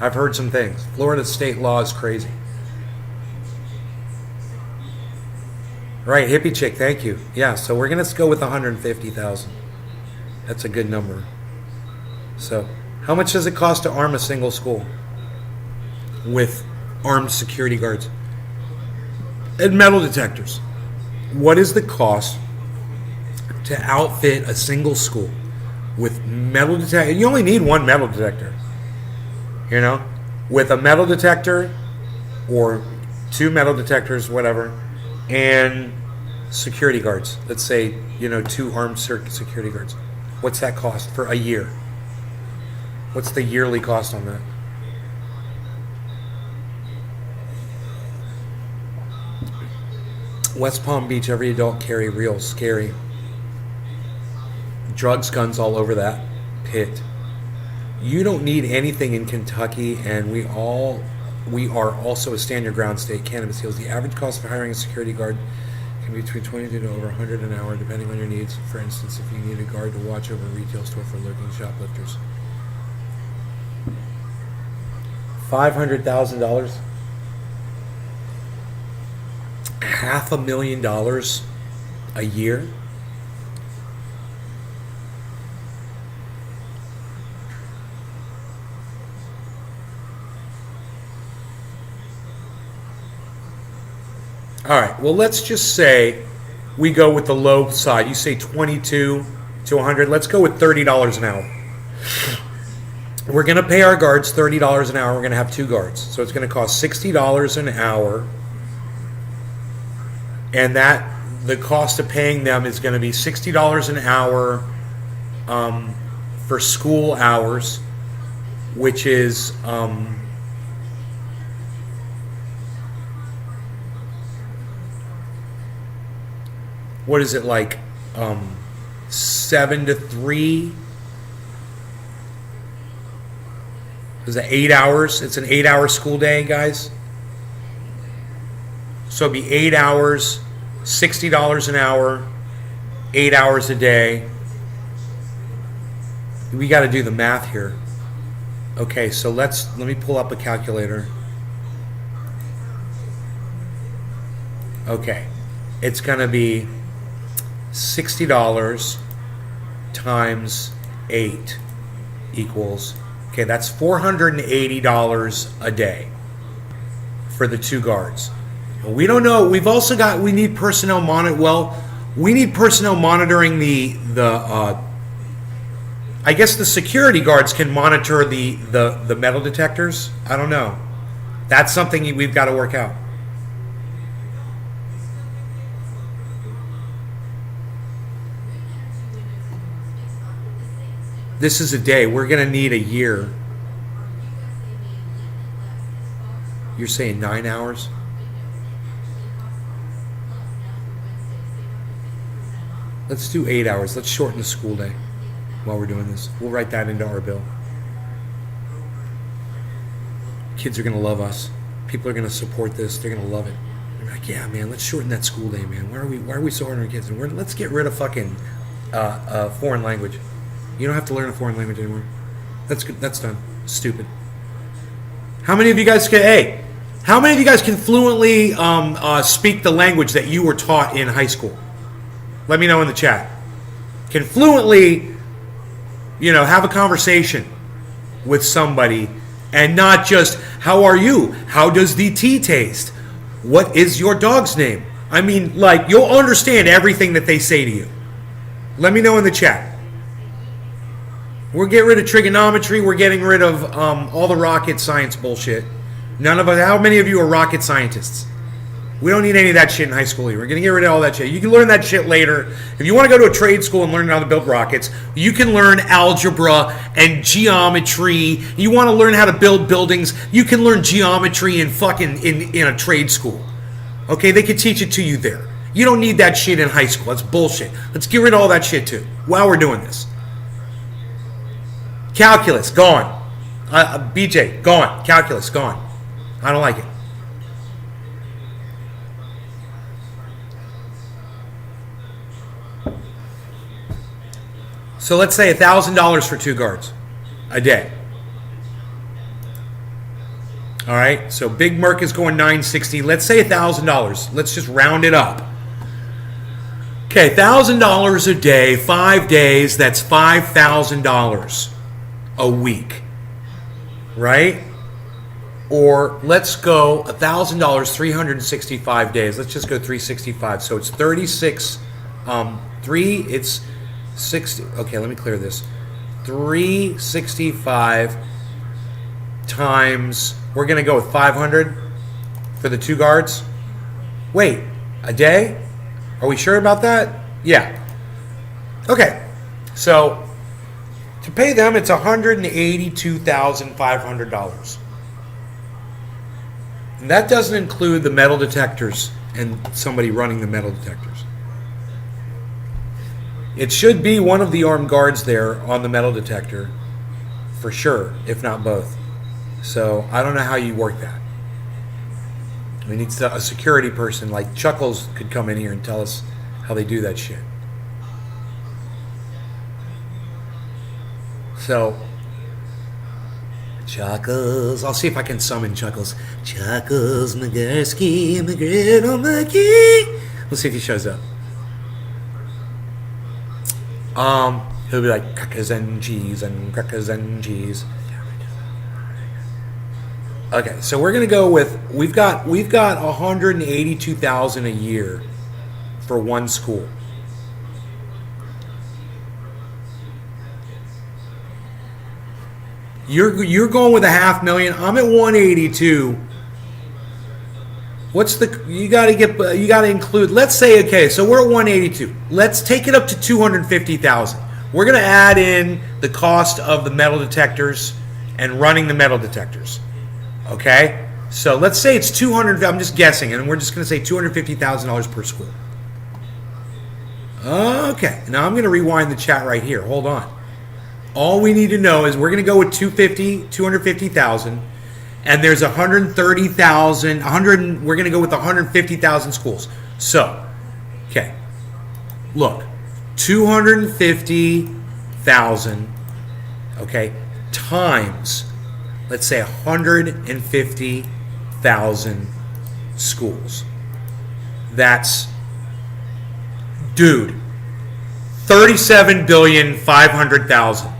I've heard some things. Florida state law is crazy. Right, hippie chick, thank you. Yeah, so we're gonna go with 150,000. That's a good number. So, how much does it cost to arm a single school with armed security guards and metal detectors? What is the cost to outfit a single school with metal detector? You only need one metal detector. With a metal detector or 2 metal detectors, whatever, and security guards. Let's say, 2 armed security guards. What's that cost for a year? What's the yearly cost on that? West Palm Beach, every adult carry real scary. Drugs, guns all over that pit. You don't need anything in Kentucky, and we are also a stand your ground state. Cannabis deals. The average cost for hiring a security guard can be between $20 to over $100 an hour, depending on your needs. For instance, if you need a guard to watch over a retail store for lurking shoplifters. $500,000. $500,000 a year. All right, well, let's just say we go with the low side. You say 22 to 100. Let's go with $30 an hour. We're going to pay our guards $30 an hour. We're going to have 2 guards. So it's going to cost $60 an hour. And that the cost of paying them is going to be $60 an hour for school hours, which is what is it, like 7 to 3? Is it 8 hours? It's an 8-hour school day, guys. So it'd be 8 hours, $60 an hour, 8 hours a day. We got to do the math here. Okay, so let me pull up a calculator. Okay, it's going to be $60 times 8 equals, okay, that's $480 a day for the 2 guards. We don't know. We need personnel we need personnel monitoring the I guess the security guards can monitor the metal detectors. I don't know. That's something we've got to work out. This is a day. We're going to need a year. You're saying 9 hours? Let's do 8 hours. Let's shorten the school day while we're doing this. We'll write that into our bill. Kids are going to love us. People are going to support this. They're going to love it. They're like, yeah, man, let's shorten that school day, man. Why are we so hard on our kids? Let's get rid of fucking foreign language. You don't have to learn a foreign language anymore. That's good. That's done. Stupid. How many of you guys can fluently speak the language that you were taught in high school? Let me know in the chat. Can fluently, have a conversation with somebody and not just, how are you? How does the tea taste? What is your dog's name? I mean, you'll understand everything that they say to you. Let me know in the chat. We're getting rid of trigonometry. We're getting rid of all the rocket science bullshit. None of us. How many of you are rocket scientists? We don't need any of that shit in high school either. We're going to get rid of all that shit. You can learn that shit later. If you want to go to a trade school and learn how to build rockets, you can learn algebra and geometry. You want to learn how to build buildings, you can learn geometry in a trade school. Okay, they can teach it to you there. You don't need that shit in high school. That's bullshit. Let's get rid of all that shit too while we're doing this. Calculus, gone. BJ, gone. Calculus, gone. I don't like it. So let's say $1,000 for 2 guards a day. All right, so Big Merc is going $960. Let's say $1,000. Let's just round it up. Okay, $1,000 a day, 5 days, that's $5,000 a week, right? Or let's go $1,000, 365 days. Let's just go 365. So it's 36, it's 60. Okay, let me clear this. 365 times, we're going to go with 500 for the 2 guards. Wait, a day? Are we sure about that? Yeah. Okay, so to pay them, it's $182,500. And that doesn't include the metal detectors and somebody running the metal detectors. It should be one of the armed guards there on the metal detector, for sure, if not both. So I don't know how you work that. We need a security person like Chuckles could come in here and tell us how they do that shit. So, Chuckles, I'll see if I can summon Chuckles. Chuckles McGursky, McGriddle McGee. We'll see if he shows up. He'll be like crackers and cheese and crackers and cheese. Okay, so we're gonna go with we've got $182,000 a year for one school. You're going with $500,000. I'm at 182. you got to include, let's say, okay, so we're at 182. Let's take it up to 250,000. We're going to add in the cost of the metal detectors and running the metal detectors. Okay? So let's say it's 200, I'm just guessing, and we're just going to say $250,000 per school. Okay, now I'm going to rewind the chat right here. Hold on. All we need to know is we're going to go with 250,000, and there's 130,000, we're going to go with 150,000 schools. So, okay, look, 250,000, okay, times, let's say 150,000 schools. That's, dude, 37,500,000,000.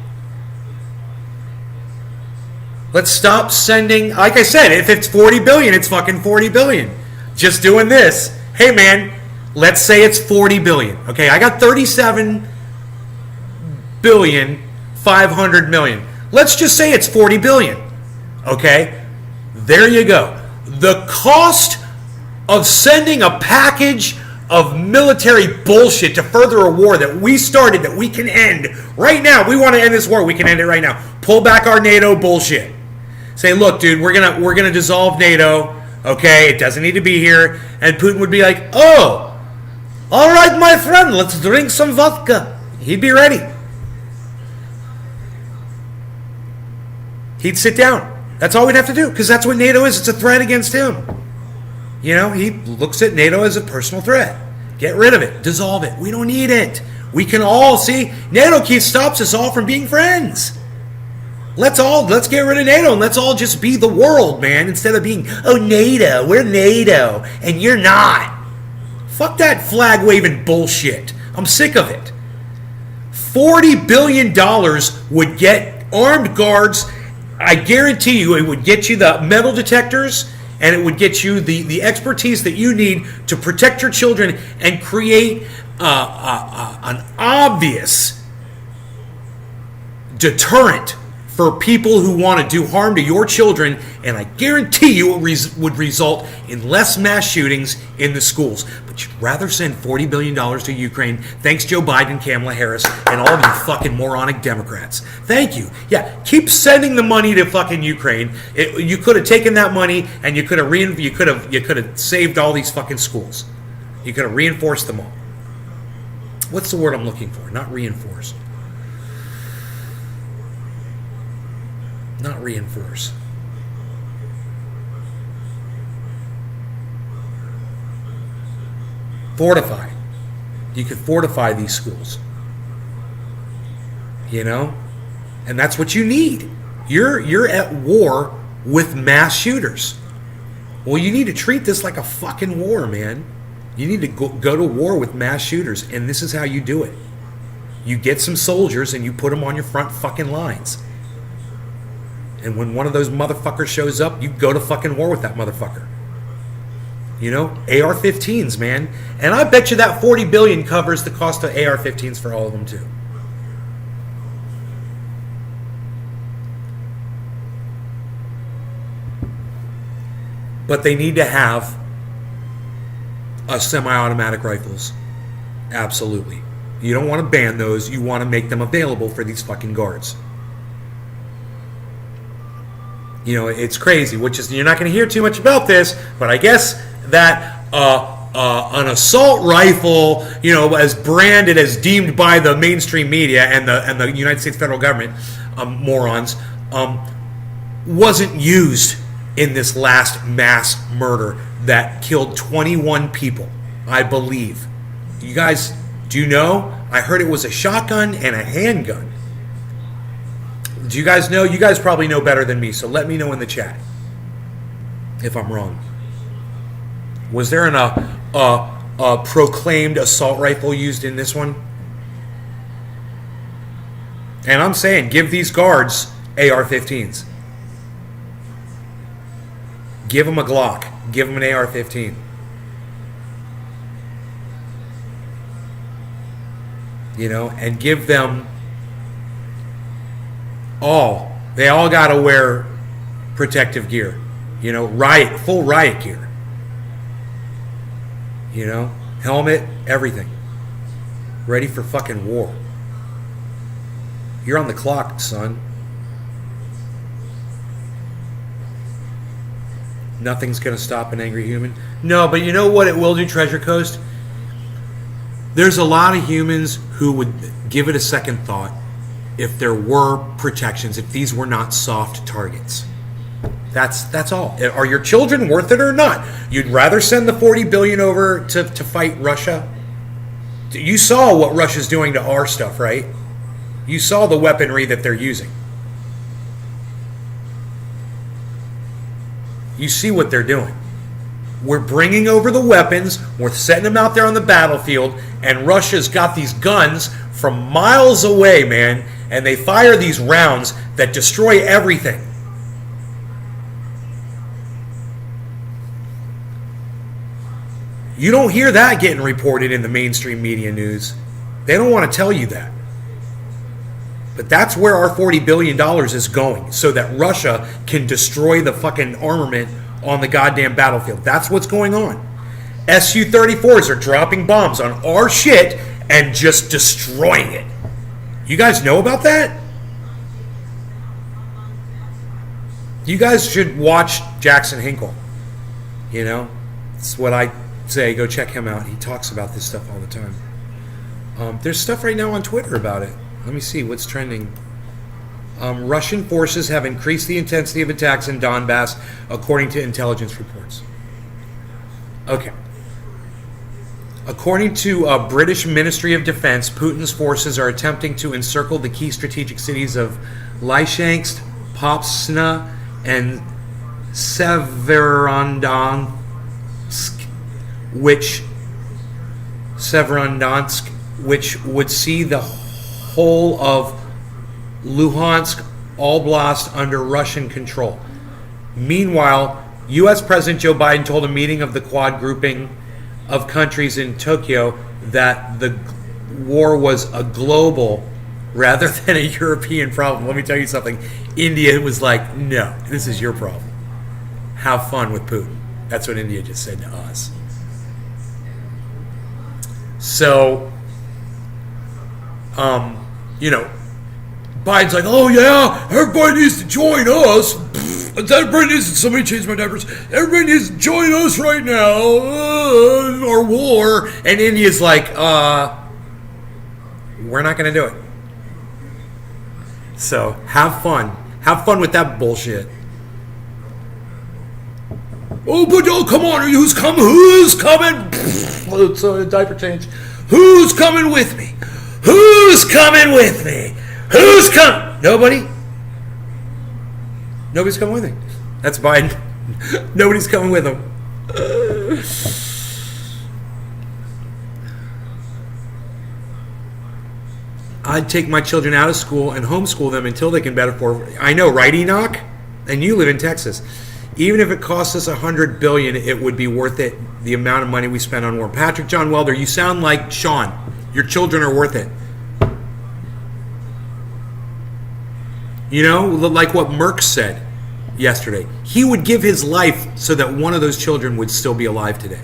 Let's stop sending, like I said, if it's 40 billion, it's fucking 40 billion. Just doing this. Hey man, let's say it's 40 billion. Okay, I got 37,500,000,000. Let's just say it's 40 billion. Okay, there you go. The cost of sending a package of military bullshit to further a war that we started, that we can end right now. We want to end this war. We can end it right now. Pull back our NATO bullshit. Say, look, dude, we're gonna dissolve NATO. Okay, it doesn't need to be here. And Putin would be like, oh, all right, my friend, let's drink some vodka. He'd be ready. He'd sit down. That's all we'd have to do, because that's what NATO is. It's a threat against him. You know, he looks at NATO as a personal threat. Get rid of it. Dissolve it. We don't need it. We can all see. NATO stops us all from being friends. Let's get rid of NATO and let's all just be the world, man, instead of being, oh, NATO, we're NATO, and you're not. Fuck that flag-waving bullshit. I'm sick of it. $40 billion would get armed guards. I guarantee you it would get you the metal detectors, and it would get you the expertise that you need to protect your children and create an obvious deterrent for people who want to do harm to your children, and I guarantee you it would result in less mass shootings in the schools. But you'd rather send $40 billion to Ukraine, thanks Joe Biden, Kamala Harris, and all of you fucking moronic Democrats. Thank you. Yeah, keep sending the money to fucking Ukraine. You could have taken that money and you could have saved all these fucking schools. You could have reinforced them all. What's the word I'm looking for? Not reinforced. Not reinforce. Fortify. You could fortify these schools. You know? And that's what you need. You're at war with mass shooters. Well, you need to treat this like a fucking war, man. You need to go to war with mass shooters, and this is how you do it. You get some soldiers and you put them on your front fucking lines. And when one of those motherfuckers shows up, you go to fucking war with that motherfucker. You know, AR-15s, man. And I bet you that $40 billion covers the cost of AR-15s for all of them too. But they need to have semi-automatic rifles. Absolutely. You don't want to ban those. You want to make them available for these fucking guards. You know, it's crazy, which is, you're not going to hear too much about this, but I guess that an assault rifle, you know, as branded, as deemed by the mainstream media and the United States federal government, morons, wasn't used in this last mass murder that killed 21 people, I believe. You guys, do you know? I heard it was a shotgun and a handgun. Do you guys know? You guys probably know better than me, so let me know in the chat if I'm wrong. Was there a proclaimed assault rifle used in this one? And I'm saying, give these guards AR-15s. Give them a Glock. Give them an AR-15. You know, and give them they all got to wear protective gear, you know, full riot gear. You know? Helmet, everything. Ready for fucking war. You're on the clock, son. Nothing's gonna stop an angry human. No, but you know what it will do, Treasure Coast? There's a lot of humans who would give it a second thought if there were protections, if these were not soft targets. That's all. Are your children worth it or not? You'd rather send the $40 billion over to fight Russia? You saw what Russia's doing to our stuff, right? You saw the weaponry that they're using. You see what they're doing. We're bringing over the weapons, we're setting them out there on the battlefield, and Russia's got these guns from miles away, man, and they fire these rounds that destroy everything. You don't hear that getting reported in the mainstream media news. They don't want to tell you that. But that's where our $40 billion is going, so that Russia can destroy the fucking armament on the goddamn battlefield. That's what's going on. Su-34s are dropping bombs on our shit and just destroying it. You guys know about that? You guys should watch Jackson Hinkle. You know? It's what I say. Go check him out. He talks about this stuff all the time. There's stuff right now on Twitter about it. Let me see what's trending. Russian forces have increased the intensity of attacks in Donbass, according to intelligence reports. Okay. According to British Ministry of Defense, Putin's forces are attempting to encircle the key strategic cities of Lysychansk, Popsna, and Severodonetsk, which would see the whole of Luhansk Oblast under Russian control. Meanwhile, U.S. President Joe Biden told a meeting of the Quad grouping of countries in Tokyo that the war was a global rather than a European problem. Let me tell you something. India was like, no, this is your problem. Have fun with Putin. That's what India just said to us. So, you know, Biden's like, oh yeah, everybody needs to join us. Everybody needs to, somebody change my diapers. Everybody needs to join us right now. Our war. And India's like, we're not going to do it. So have fun. Have fun with that bullshit. Oh, but oh, come on. Who's coming? Who's coming? It's a diaper change. Who's coming with me? Who's coming with me? Who's coming? Nobody? Nobody's coming with him. That's Biden. Nobody's coming with him. I'd take my children out of school and homeschool them until they can better afford. I know, right, Enoch? And you live in Texas. Even if it costs us $100 billion, it would be worth it. The amount of money we spend on war. Patrick John Welder, you sound like Sean. Your children are worth it. You know, like what Merck said yesterday. He would give his life so that one of those children would still be alive today.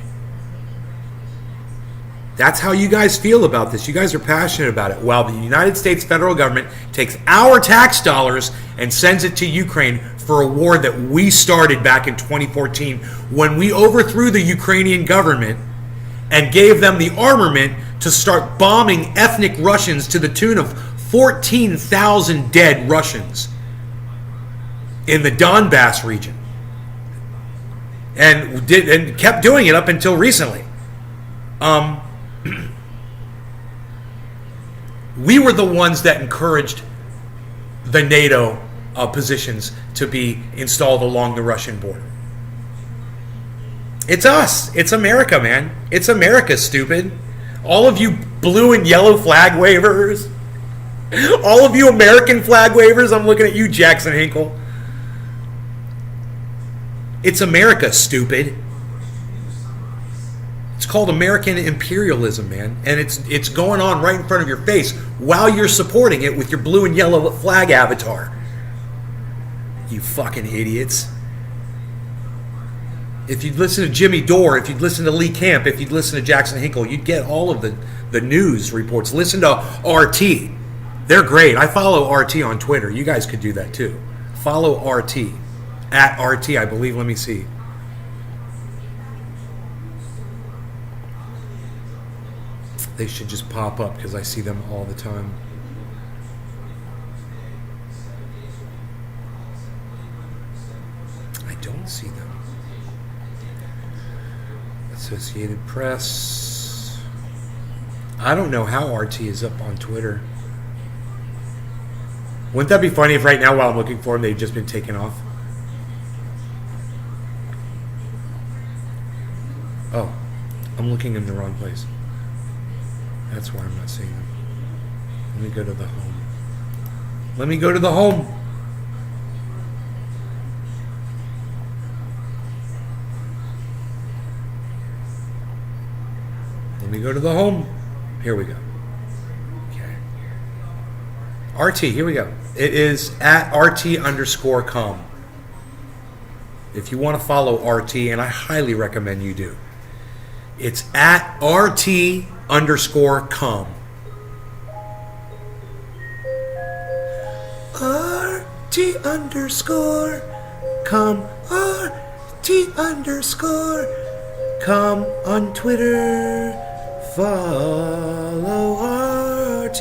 That's how you guys feel about this. You guys are passionate about it. While the United States federal government takes our tax dollars and sends it to Ukraine for a war that we started back in 2014 when we overthrew the Ukrainian government and gave them the armament to start bombing ethnic Russians to the tune of 14,000 dead Russians in the Donbass region, and kept doing it up until recently. We were the ones that encouraged the NATO positions to be installed along the Russian border. It's us. It's America, man. It's America, stupid. All of you blue and yellow flag wavers. All of you American flag wavers, I'm looking at you, Jackson Hinkle. It's America, stupid. It's called American imperialism, man. And it's going on right in front of your face while you're supporting it with your blue and yellow flag avatar. You fucking idiots. If you'd listen to Jimmy Dore, if you'd listen to Lee Camp, if you'd listen to Jackson Hinkle, you'd get all of the news reports. Listen to RT. They're great. I follow RT on Twitter. You guys could do that too. Follow RT. At RT, I believe. Let me see. They should just pop up because I see them all the time. I don't see them. Associated Press. I don't know how RT is up on Twitter. Wouldn't that be funny if right now while I'm looking for them, they've just been taken off? Oh, I'm looking in the wrong place. That's why I'm not seeing them. Let me go to the home. Let me go to the home. Let me go to the home. Here we go. Okay. RT, here we go. It is at RT_com. If you want to follow RT, and I highly recommend you do, it's at RT_com. RT_com. RT_com on Twitter. Follow RT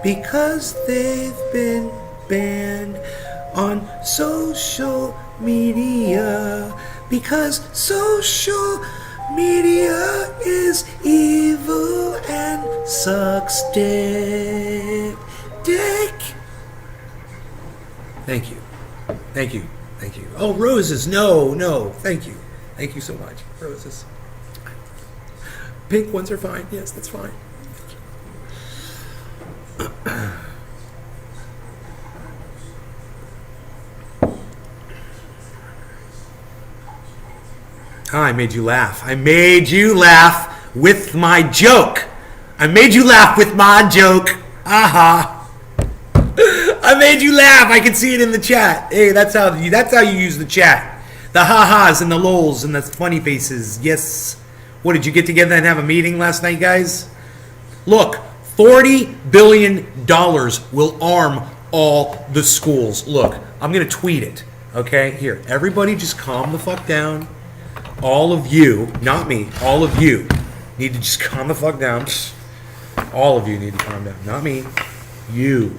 because they've been banned on social media. Because social media is evil and sucks dick. Thank you. Thank you. Thank you. Oh, roses. No. Thank you. Thank you so much. Roses. Pink ones are fine. Yes, that's fine. I made you laugh. I made you laugh with my joke. I made you laugh with my joke. Aha. I made you laugh. I can see it in the chat. Hey, that's how you use the chat. The ha-has and the lols and the funny faces. Yes. What, did you get together and have a meeting last night, guys? Look, $40 billion will arm all the schools. Look, I'm going to tweet it. Okay? Here, everybody just calm the fuck down. All of you, not me, all of you need to just calm the fuck down. All of you need to calm down. Not me. You.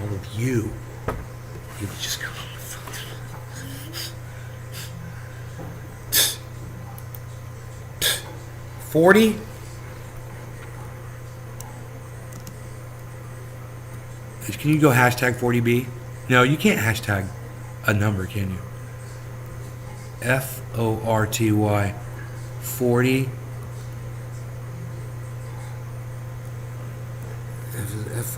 All of you need to just calm the fuck down. 40. Can you go hashtag 40B? No, you can't hashtag a number, can you? FORTY 40.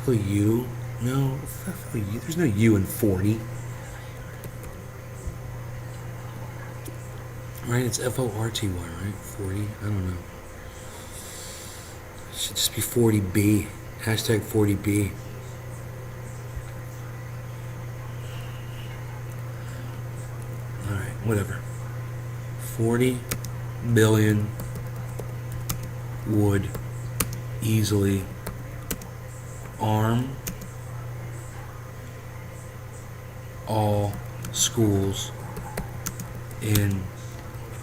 FOU? No, FOU. There's no U in 40. Right? It's FORTY, right? 40? I don't know. It should just be 40B. Hashtag 40B. Alright, whatever. 40 billion would easily arm all schools in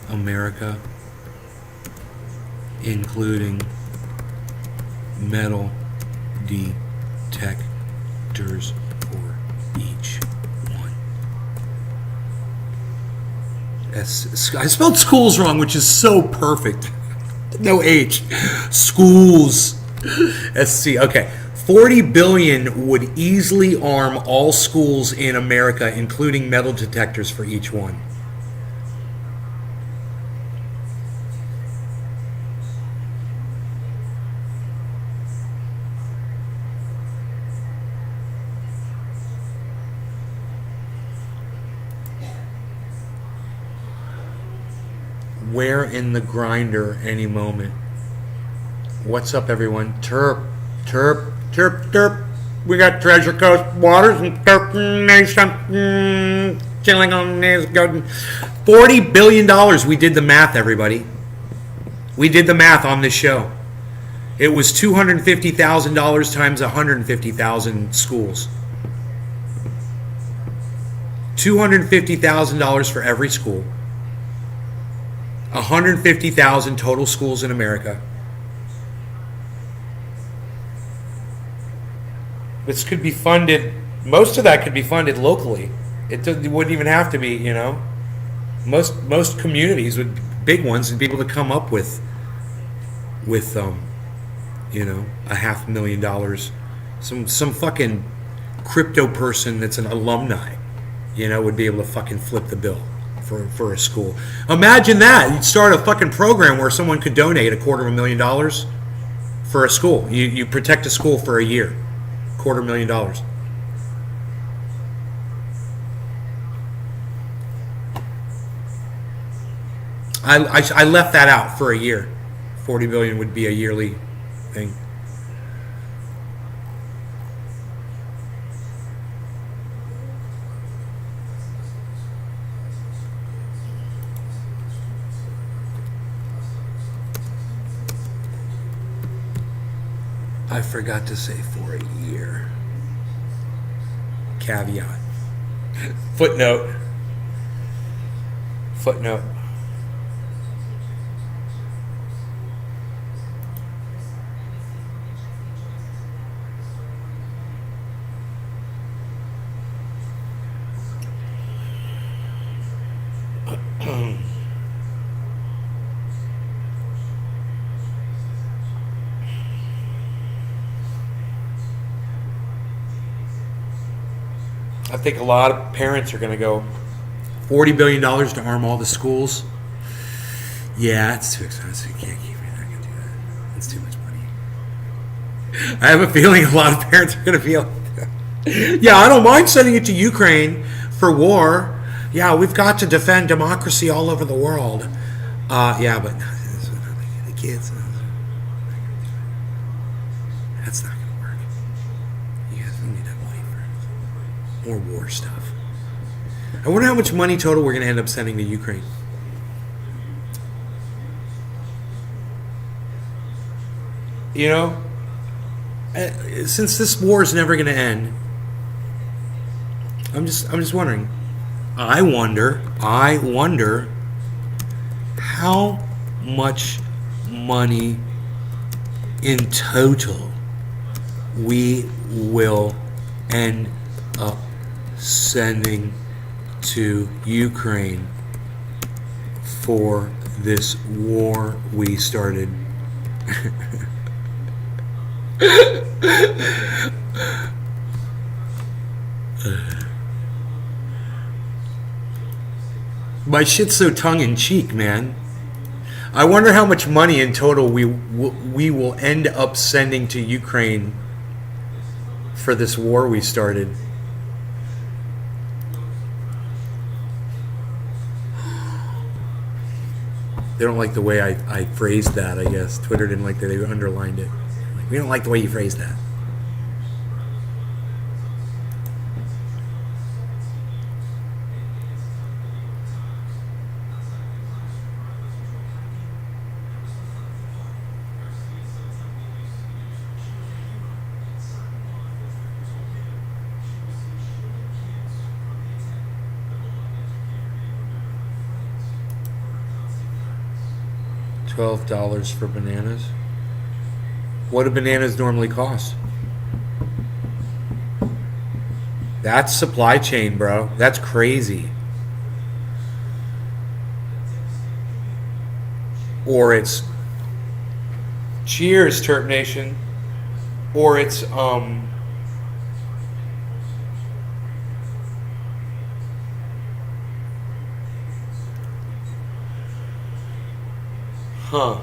America, including metal detectors for each one. I spelled schools wrong, which is so perfect. No H. Schools. SC. Okay. 40 billion would easily arm all schools in America, including metal detectors for each one. Where in the grinder any moment. What's up, everyone? Terp. We got Treasure Coast Waters and Turk Nation. chilling on this garden. $40 billion. We did the math, everybody. We did the math on this show. It was $250,000 times 150,000 schools. $250,000 for every school. 150,000 total schools in America. This could be funded. Most of that could be funded locally. It wouldn't even have to be, you know. Most communities would, big ones, would be able to come up with you know, $500,000. Some fucking crypto person that's an alumni, you know, would be able to fucking flip the bill for a school. Imagine that. You'd start a fucking program where someone could donate $250,000 for a school. You protect a school for a year. $250,000. I left that out for a year. 40 billion would be a yearly thing. I forgot to say for a year. Caveat. Footnote. I think a lot of parents are going to go, $40 billion to arm all the schools. Yeah, it's too expensive. You can't keep it. You're not going to do that. It's too much money. I have a feeling a lot of parents are going to feel, yeah, I don't mind sending it to Ukraine for war. Yeah, we've got to defend democracy all over the world. Yeah, but the kids, that's not going to work. You guys don't need that money for more war stuff. I wonder how much money total we're going to end up sending to Ukraine. You know, since this war is never going to end, I'm just wondering. I wonder how much money in total we will end up sending to Ukraine for this war we started. My shit's so tongue-in-cheek, man. I wonder how much money in total we will end up sending to Ukraine for this war we started. They don't like the way I phrased that, I guess. Twitter didn't like that. They underlined it. Like, we don't like the way you phrased that. $12 for bananas. What do bananas normally cost? That's supply chain, bro. That's crazy. Or it's cheers, Terp Nation. Or it's huh.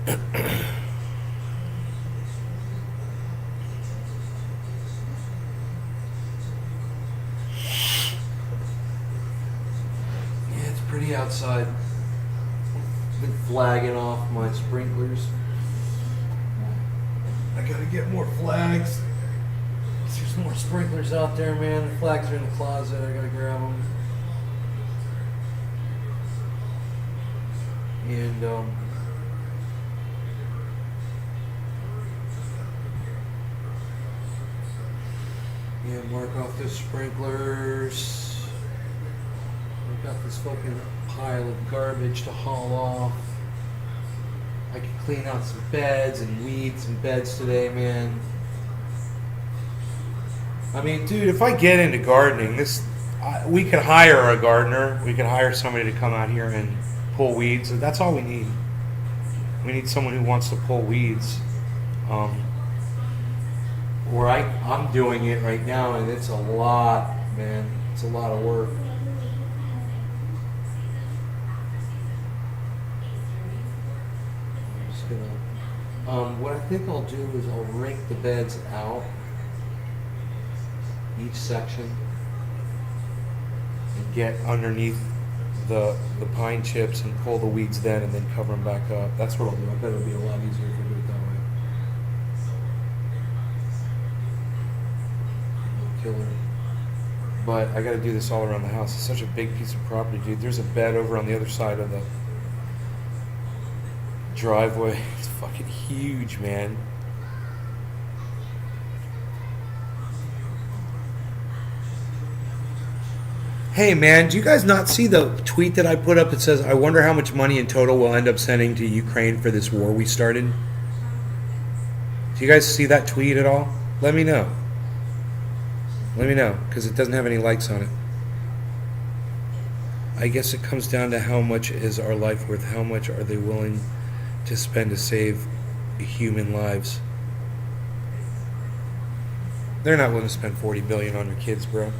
Yeah, it's pretty outside. Been flagging off my sprinklers. I gotta get more flags. There's more sprinklers out there, man. The flags are in the closet. I gotta grab them. And yeah, mark off the sprinklers. I've got this fucking pile of garbage to haul off. I could clean out some beds and weed some beds today, man. I mean, dude, if I get into gardening, we could hire a gardener. We could hire somebody to come out here and pull weeds. That's all we need. We need someone who wants to pull weeds. Or I'm doing it right now, and it's a lot, man. It's a lot of work. I'm just gonna. What I think I'll do is I'll rake the beds out, each section, And get underneath the pine chips and pull the weeds then, and then cover them back up. That's what I'll do. I bet it'll be a lot easier if I do it that way. Killer. But I got to do this all around the house. It's such a big piece of property, dude. There's a bed over on the other side of the driveway. It's fucking huge, man. Hey, man, do you guys not see the tweet that I put up that says, I wonder how much money in total we'll end up sending to Ukraine for this war we started? Do you guys see that tweet at all? Let me know. Let me know, because it doesn't have any likes on it. I guess it comes down to how much is our life worth? How much are they willing to spend to save human lives? They're not willing to spend $40 billion on your kids, bro.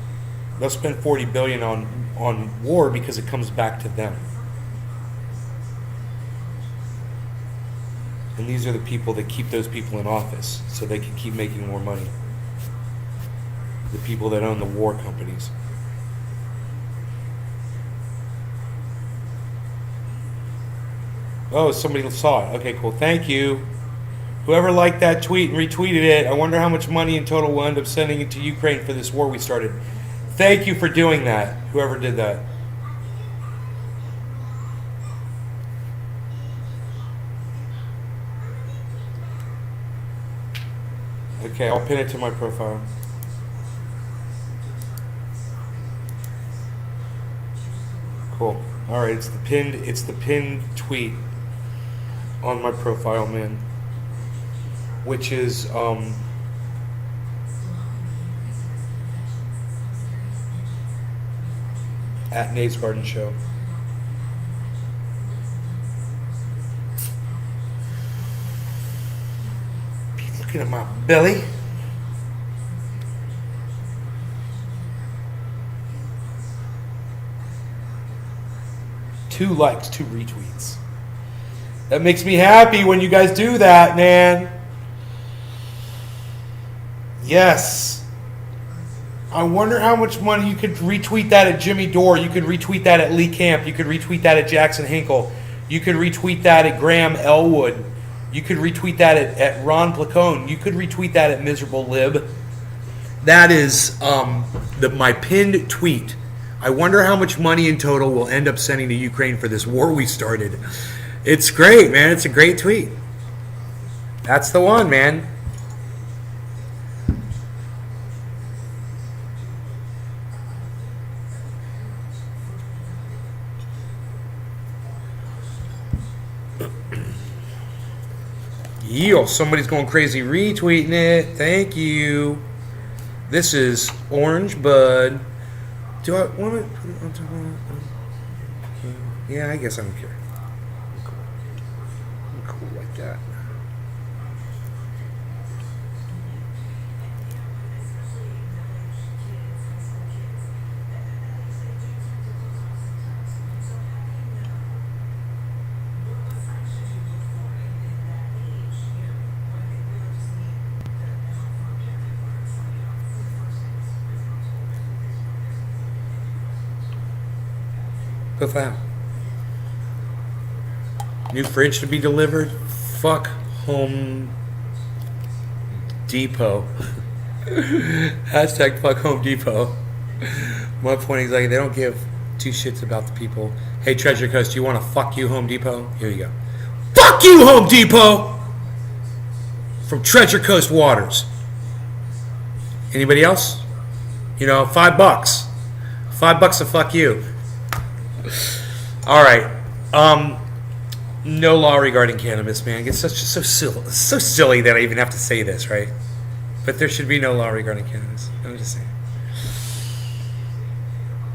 They'll spend $40 billion on war because it comes back to them. And these are the people that keep those people in office so they can keep making more money. The people that own the war companies. Oh, somebody saw it. Okay, cool. Thank you. Whoever liked that tweet and retweeted it, I wonder how much money in total we'll end up sending it to Ukraine for this war we started. Thank you for doing that, whoever did that. Okay, I'll pin it to my profile. Cool. All right, it's the pinned tweet on my profile, man. Which is at Nate's Garden Show. Looking at my belly. Two likes, 2 retweets. That makes me happy when you guys do that, man. Yes. I wonder how much money you could retweet that at Jimmy Dore. You could retweet that at Lee Camp. You could retweet that at Jackson Hinkle. You could retweet that at Graham Elwood. You could retweet that at Ron Placone. You could retweet that at Miserable Lib. That is my pinned tweet. I wonder how much money in total we'll end up sending to Ukraine for this war we started. It's great, man. It's a great tweet. That's the one, man. Yo, somebody's going crazy retweeting it. Thank you. This is Orange Bud. Do I want to put it on top of it? Yeah, I guess I don't care. I'm cool like that. Go file. New fridge to be delivered. Fuck Home Depot. Hashtag fuck Home Depot. My point is, like, they don't give two shits about the people. Hey, Treasure Coast, do you want to fuck you, Home Depot? Here you go. Fuck you, Home Depot! From Treasure Coast Waters. Anybody else? You know, $5. $5 to fuck you. All right. No law regarding cannabis, man. It's so silly that I even have to say this, right? But there should be no law regarding cannabis. I'm just saying.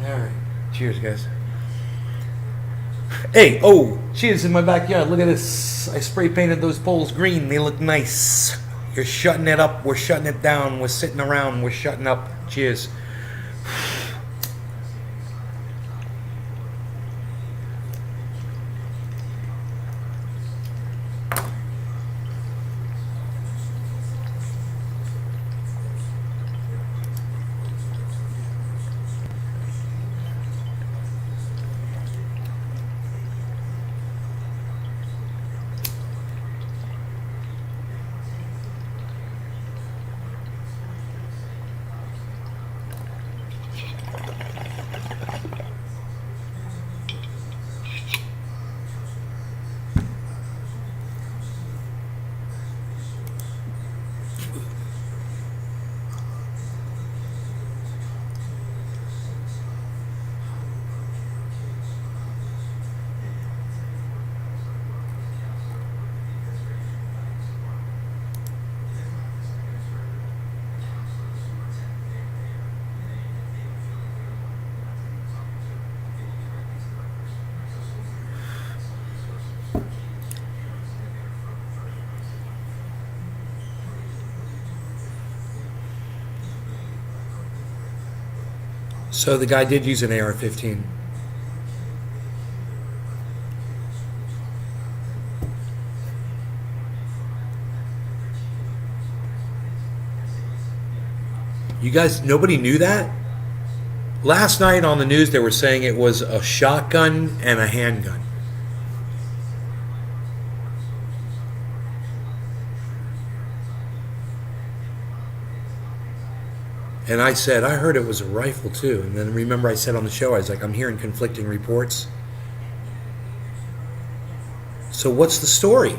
All right. Cheers, guys. Hey, oh, cheers in my backyard. Look at this. I spray painted those poles green. They look nice. You're shutting it up. We're shutting it down. We're sitting around. We're shutting up. Cheers. So the guy did use an AR-15. You guys, nobody knew that? Last night on the news they were saying it was a shotgun and a handgun. And I said, I heard it was a rifle too. And then remember I said on the show, I was like, I'm hearing conflicting reports. So what's the story?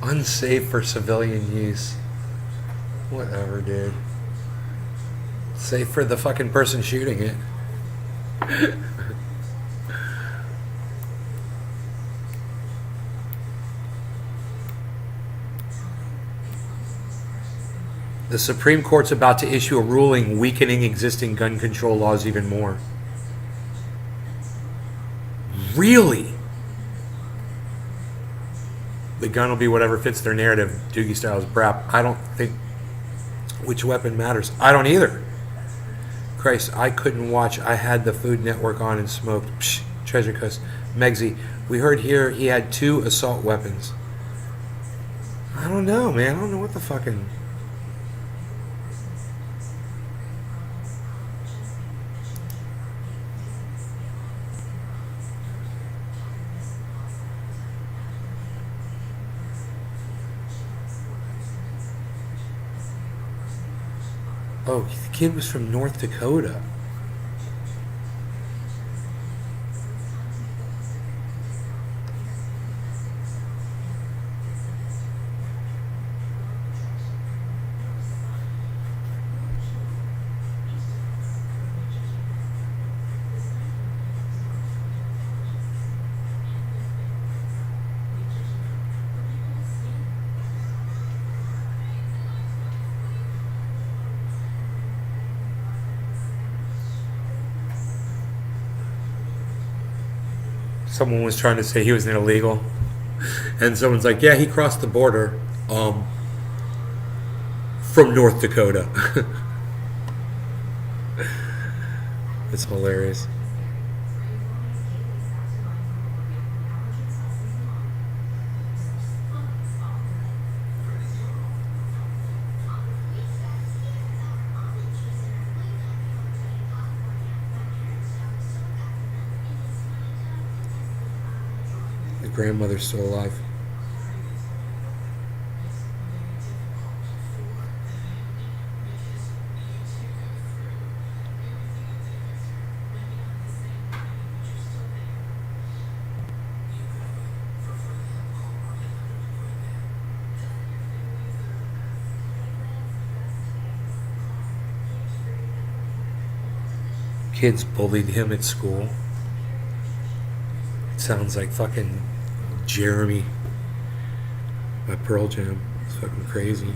Unsafe for civilian use. Whatever, dude. Safe for the fucking person shooting it. The Supreme Court's about to issue a ruling weakening existing gun control laws even more. Really? The gun will be whatever fits their narrative. Doogie style is brap. I don't think which weapon matters. I don't either. Christ, I couldn't watch. I had the Food Network on and smoked. Psh, Treasure Coast. Megsy, we heard here he had 2 assault weapons. I don't know, man. I don't know what the fucking... Oh, the kid was from North Dakota. someone was trying to say he was an illegal, and someone's like, yeah, he crossed the border from North Dakota. It's hilarious. The grandmother's still alive. Kids bullied him at school. It sounds like fucking Jeremy by Pearl Jam. It's fucking crazy.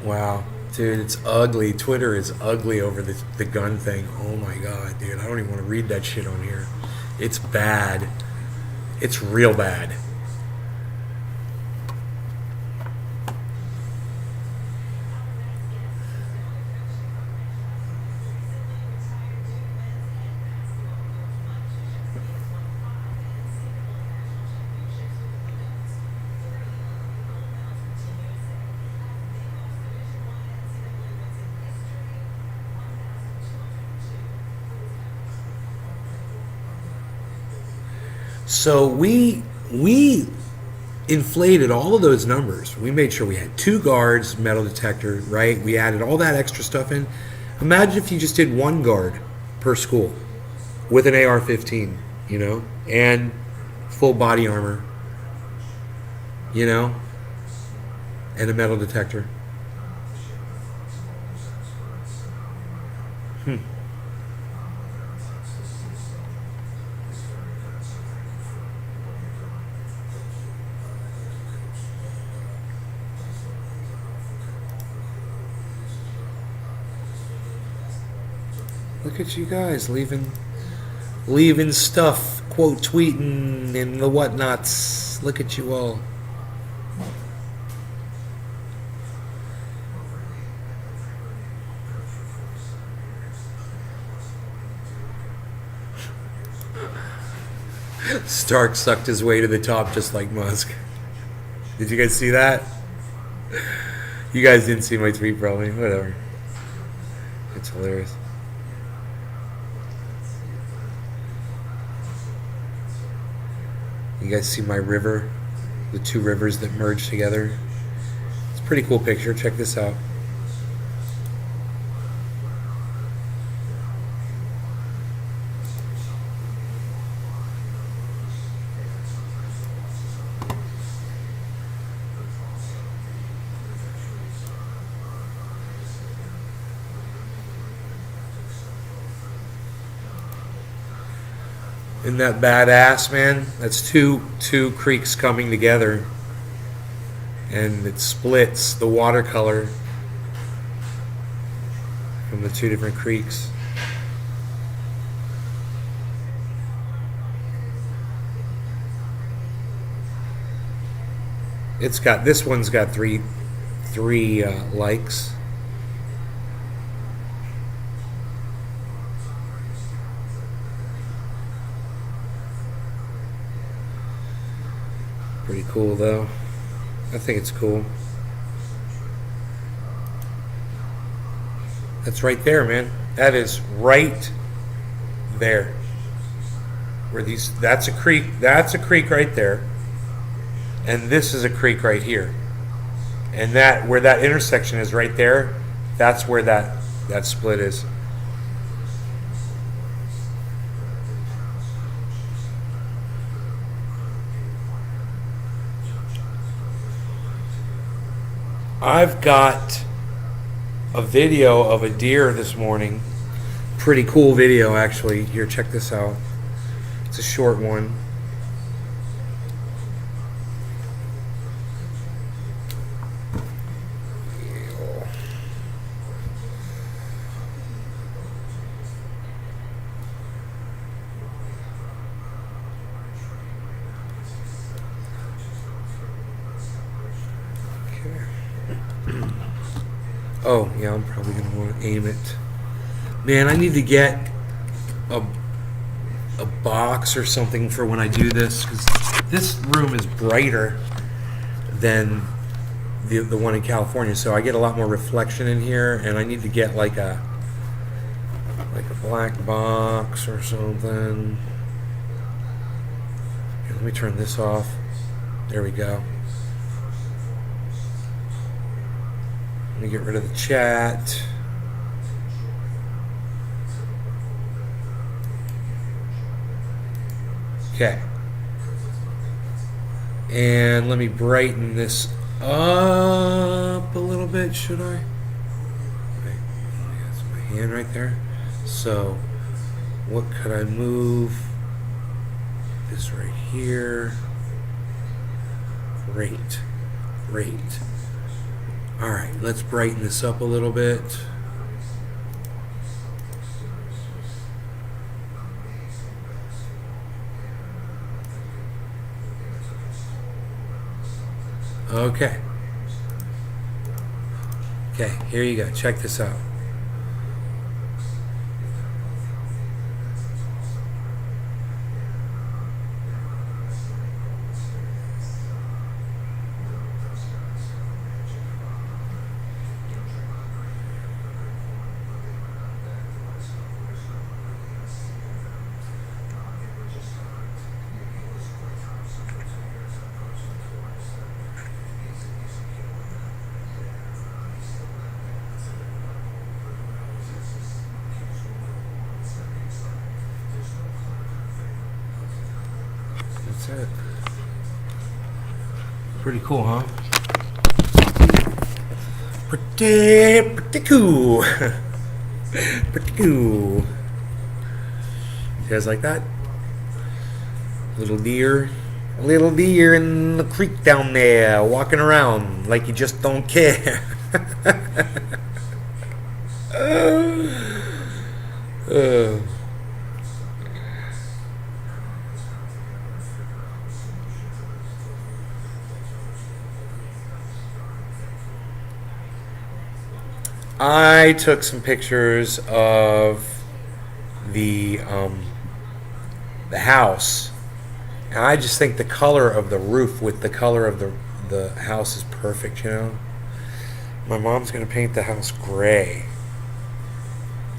Wow, dude, it's ugly. Twitter is ugly over the gun thing. Oh my god, dude, I don't even want to read that shit on here. It's bad. It's real bad. So we inflated all of those numbers. We made sure we had 2 guards, metal detector, right? We added all that extra stuff in. Imagine if you just did 1 guard per school with an AR-15, you know, and full body armor, you know, and a metal detector. Look at you guys leaving stuff, quote tweeting and the whatnots. Look at you all. Stark sucked his way to the top just like Musk. Did you guys see that? You guys didn't see my tweet probably. Whatever. It's hilarious. You guys see my river? The 2 rivers that merge together. It's a pretty cool picture. Check this out. Isn't that badass, man? That's two creeks coming together, and it splits the watercolor from the 2 different creeks. It's got, this one's got three likes. Pretty cool though. I think it's cool. That's right there, man. That is right there. Where these, that's a creek right there. And this is a creek right here. And that, where that intersection is right there, That's where that split is. I've got a video of a deer this morning. Pretty cool video, actually. Here, check this out. It's a short one. Oh, yeah, I'm probably going to want to aim it. Man, I need to get a box or something for when I do this, because this room is brighter than the one in California, so I get a lot more reflection in here, and I need to get like a black box or something. Here, let me turn this off. There we go. Let me get rid of the chat. Okay. And let me brighten this up a little bit, should I? Right. That's my hand right there. So, what could I move? This right here. Great. Great. Alright, let's brighten this up a little bit. Okay. Okay, here you go. Check this out. That's it. Pretty cool, huh? Pretty cool. Pretty cool. You guys like that? Little deer in the creek down there, walking around like you just don't care. I took some pictures of the house, and I just think the color of the roof with the color of the house is perfect, you know? My mom's going to paint the house gray.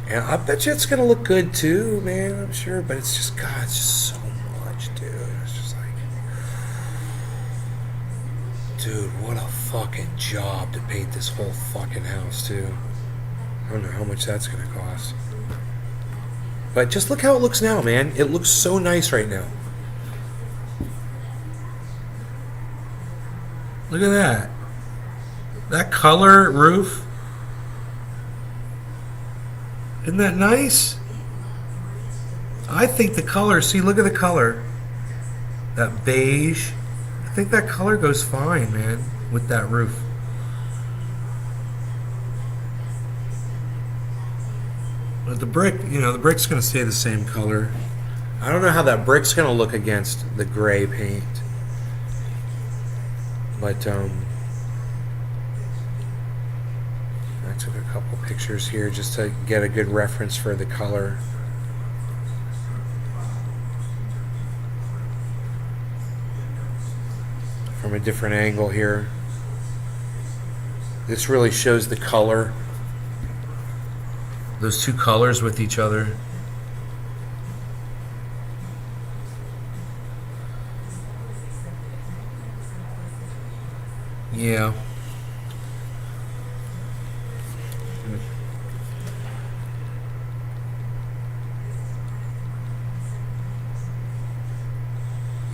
And I bet you it's going to look good too, man, I'm sure, but it's just, God, it's just so much, dude. It's just like, dude, what a fucking job to paint this whole fucking house too. I don't know how much that's going to cost. But just look how it looks now, man. It looks so nice right now. Look at that. That color roof. Isn't that nice? I think the color, see, look at the color. That beige. I think that color goes fine, man, with that roof. But the brick, you know, the brick's going to stay the same color. I don't know how that brick's going to look against the gray paint. But, I took a couple pictures here just to get a good reference for the color. From a different angle here. This really shows the color. Those two colors with each other. Yeah.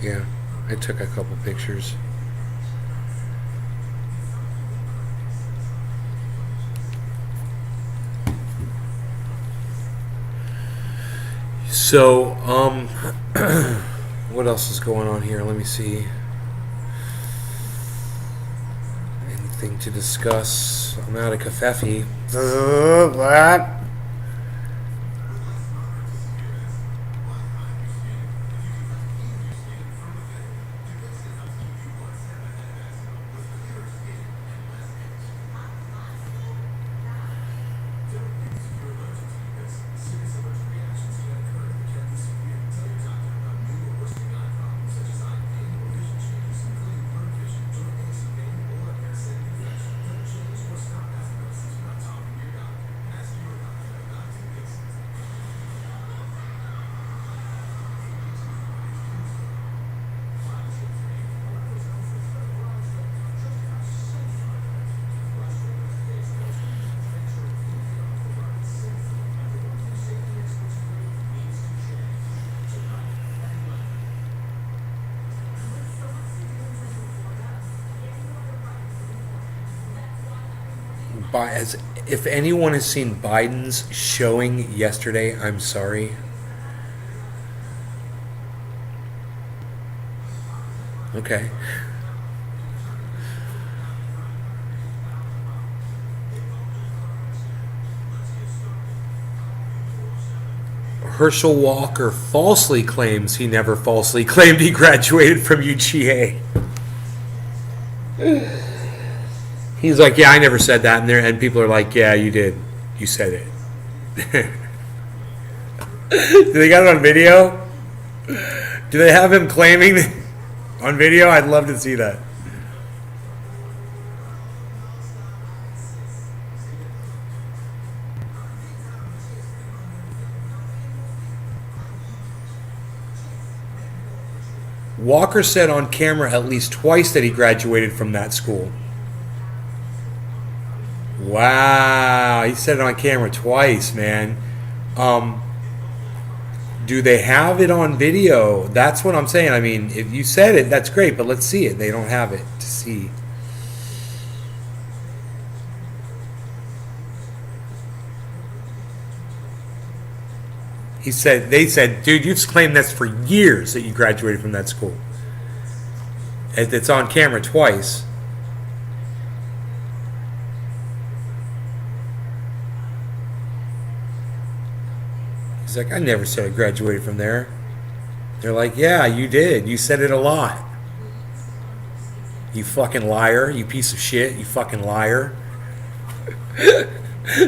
Yeah, I took a couple pictures. So, what else is going on here? Let me see. Anything to discuss? I'm out of kafefe. What? If anyone has seen Biden's showing yesterday, I'm sorry. Okay. Herschel Walker falsely claims he never falsely claimed he graduated from UGA. He's like, yeah, I never said that, and people are like, yeah, you did. You said it. Do they got it on video? Do they have him claiming on video? I'd love to see that. Walker said on camera at least twice that he graduated from that school. Wow, he said it on camera twice, man. Do they have it on video? That's what I'm saying. I mean, if you said it, that's great, but let's see it. They don't have it to see. They said, dude, you've claimed this for years that you graduated from that school. It's on camera twice. He's like, I never said I graduated from there. They're like, yeah, you did. You said it a lot. You fucking liar. You piece of shit. You fucking liar.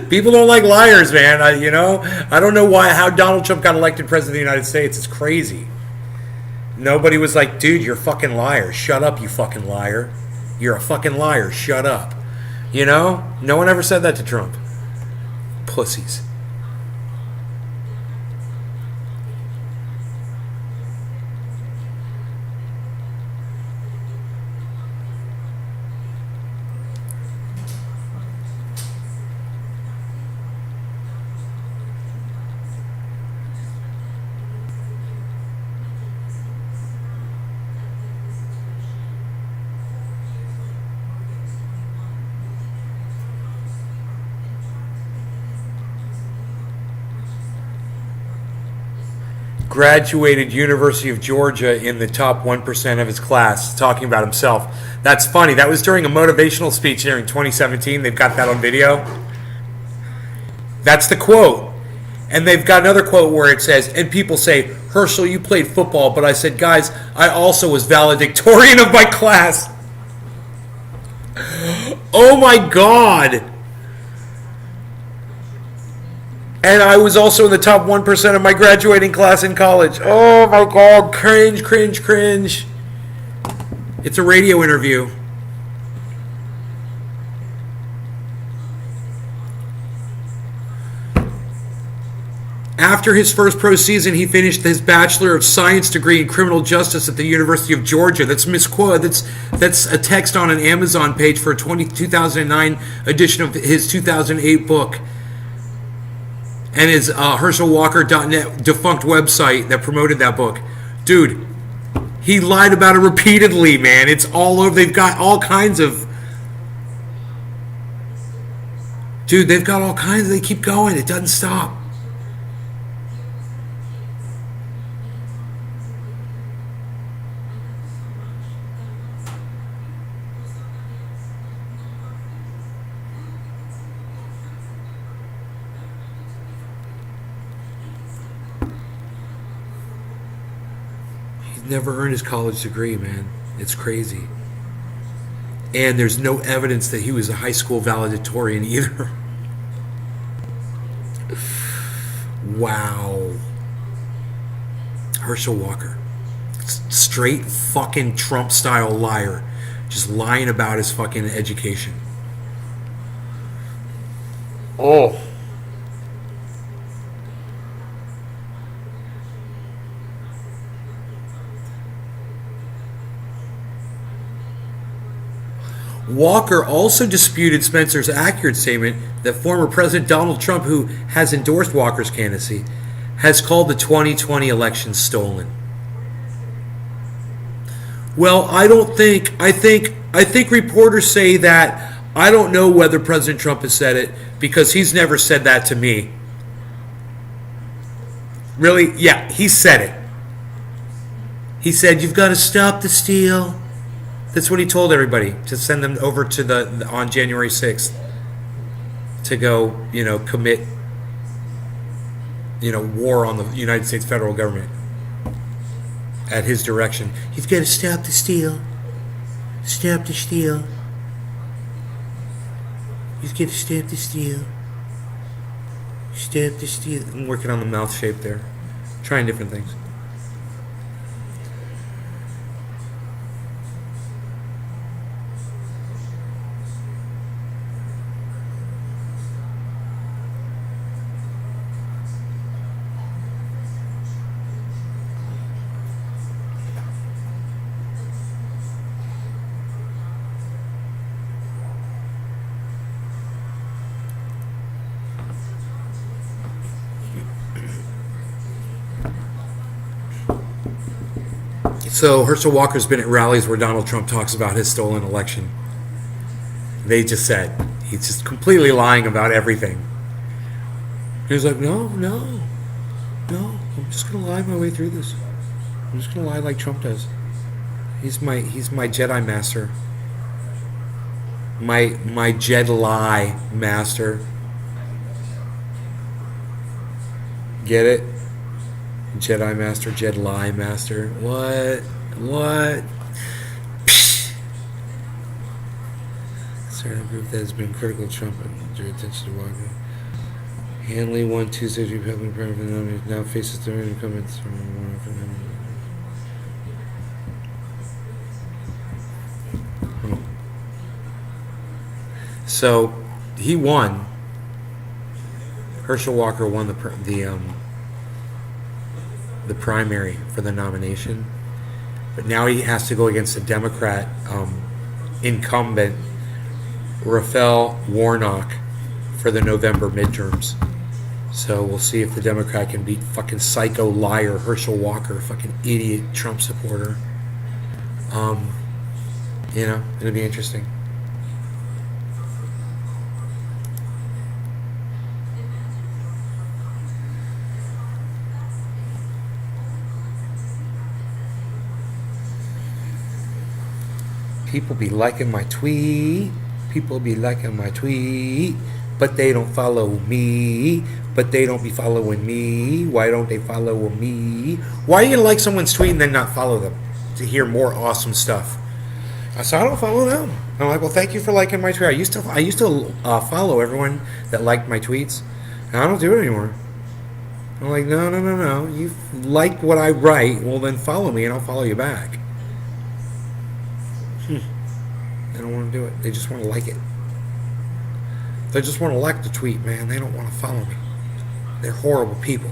People don't like liars, man. I don't know how Donald Trump got elected president of the United States. It's crazy. Nobody was like, dude, you're a fucking liar. Shut up, you fucking liar. You're a fucking liar. Shut up. No one ever said that to Trump. Pussies. Graduated University of Georgia in the top 1% of his class, talking about himself. That's funny. That was during a motivational speech during 2017. They've got that on video. That's the quote. And they've got another quote where it says, and people say, Herschel, you played football, but I said, guys, I also was valedictorian of my class. Oh my God. And I was also in the top 1% of my graduating class in college. Oh my God, cringe, cringe, cringe. It's a radio interview. After his first pro season, he finished his Bachelor of Science degree in Criminal Justice at the University of Georgia. That's misquoted. That's a text on an Amazon page for a 2009 edition of his 2008 book. And his HerschelWalker.net defunct website that promoted that book. Dude, He lied about it repeatedly, man. It's all over. They've got all kinds of... Dude, they've got all kinds. They keep going. It doesn't stop. Never earned his college degree, man. It's crazy. And there's no evidence that he was a high school valedictorian either. Wow. Herschel Walker. Straight fucking Trump style liar. Just lying about his fucking education. Oh. Walker also disputed Spencer's accurate statement that former President Donald Trump, who has endorsed Walker's candidacy, has called the 2020 election stolen. Well, I think reporters say that. I don't know whether President Trump has said it because he's never said that to me. Really? Yeah, he said it. He said, "You've got to stop the steal." That's what he told everybody, to send them over to on January 6th to go, commit, war on the United States federal government at his direction. You've got to stop the steal. Stop the steal. You've got to stop the steal. Stop the steal. I'm working on the mouth shape there. Trying different things. So Herschel Walker's been at rallies where Donald Trump talks about his stolen election. They just said he's just completely lying about everything. He's like, no, I'm just gonna lie my way through this. I'm just gonna lie like Trump does. He's my Jedi master. My Jedi master. Get it? Jedi master, Jedi master. What? Certain group that has been critical of Trump and drew attention to Walker. Hanley won Tuesday's Republican primary nominee, now faces the incumbents from So he won. Herschel Walker won the primary for the nomination, but now he has to go against a Democrat incumbent, Raphael Warnock, for the November midterms. So we'll see if the Democrat can beat fucking psycho liar Herschel Walker, fucking idiot Trump supporter. It'll be interesting. People be liking my tweet. But they don't follow me. But they don't be following me. Why don't they follow me? Why are you going to like someone's tweet and then not follow them to hear more awesome stuff? So I don't follow them. I'm like, well, thank you for liking my tweet. I used to follow everyone that liked my tweets. And I don't do it anymore. I'm like, no. You like what I write. Well, then follow me and I'll follow you back. They don't want to do it. They just want to like it. They just want to like the tweet, man. They don't want to follow me. They're horrible people.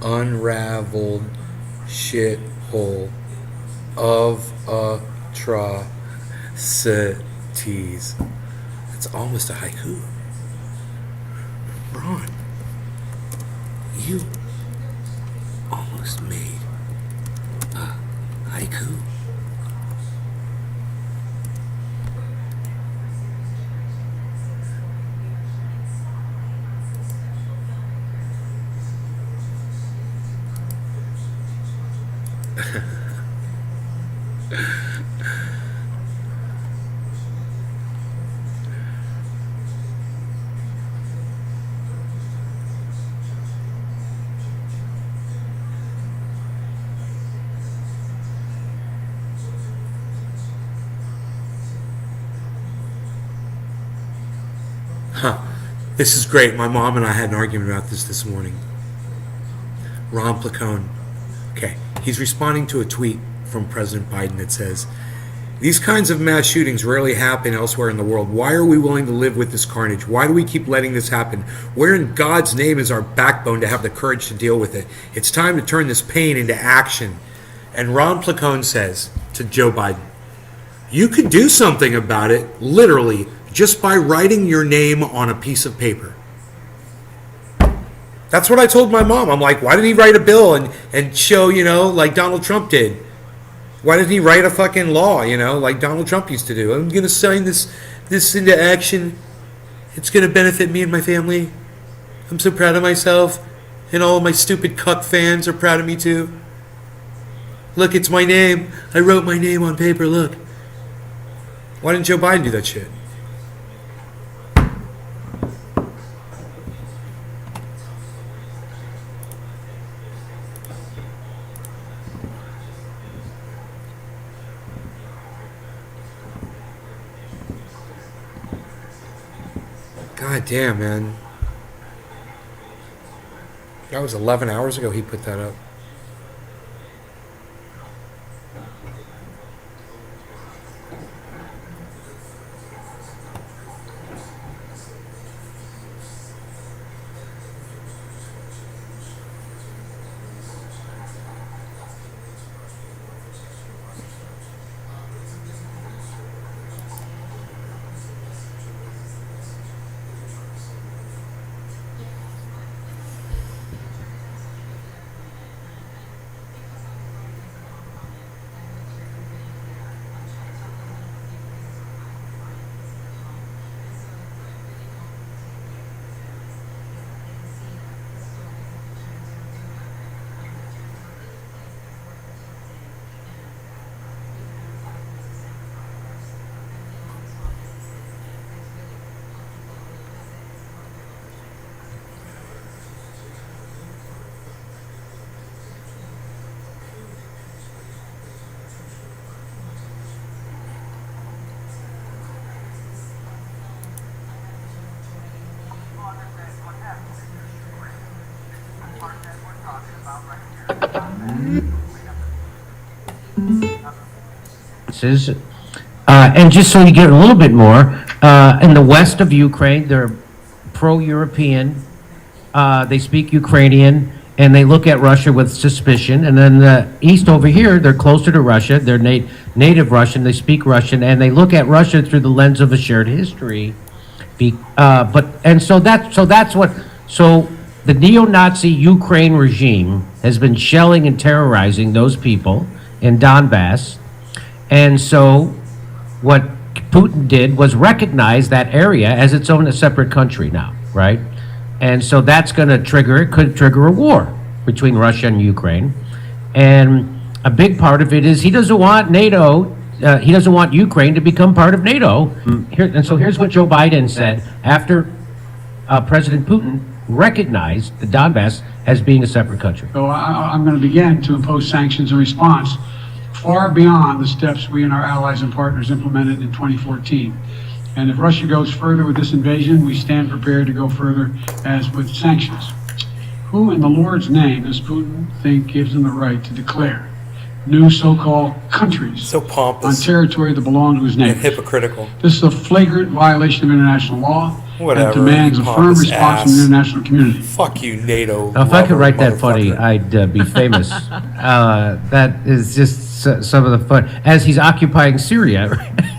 unraveled shithole of atrocities. That's almost a haiku. Ron, you almost made a haiku. This is great. My mom and I had an argument about this morning. Ron Placone. Okay, he's responding to a tweet from President Biden that says, "These kinds of mass shootings rarely happen elsewhere in the world. Why are we willing to live with this carnage? Why do we keep letting this happen? Where in God's name is our backbone to have the courage to deal with it? It's time to turn this pain into action." And Ron Placone says to Joe Biden, "You could do something about it, literally, just by writing your name on a piece of paper." That's what I told my mom. I'm like, why didn't he write a bill and show, like Donald Trump did? Why didn't he write a fucking law, like Donald Trump used to do? I'm going to sign this into action. It's going to benefit me and my family. I'm so proud of myself. And all of my stupid cuck fans are proud of me too. Look, it's my name. I wrote my name on paper, look. Why didn't Joe Biden do that shit? God damn, man. That was 11 hours ago he put that up. And just so you get a little bit more, in the west of Ukraine, they're pro-European. They speak Ukrainian, and they look at Russia with suspicion. And then the east over here, they're closer to Russia. They're native Russian. They speak Russian, and they look at Russia through the lens of a shared history. So the neo-Nazi Ukraine regime has been shelling and terrorizing those people in Donbass. And so what Putin did was recognize that area as its own separate country now, right? And so that's going to could trigger a war between Russia and Ukraine. And a big part of it is he doesn't want NATO, he doesn't want Ukraine to become part of NATO. And so here's what Joe Biden said after President Putin recognized the Donbass as being a separate country. So I'm going to begin to impose sanctions in response far beyond the steps we and our allies and partners implemented in 2014. And if Russia goes further with this invasion, we stand prepared to go further as with sanctions. Who in the Lord's name does Putin think gives him the right to declare new so-called countries So on pompous territory that belong to his and neighbors. hypocritical. This is a flagrant violation of international law Whatever, that demands you a firm pompous response from ass. the international community. Fuck you, NATO. Now, if I could lover, write that funny, motherfucker. I'd be famous. That is just some of the fun. As he's occupying Syria,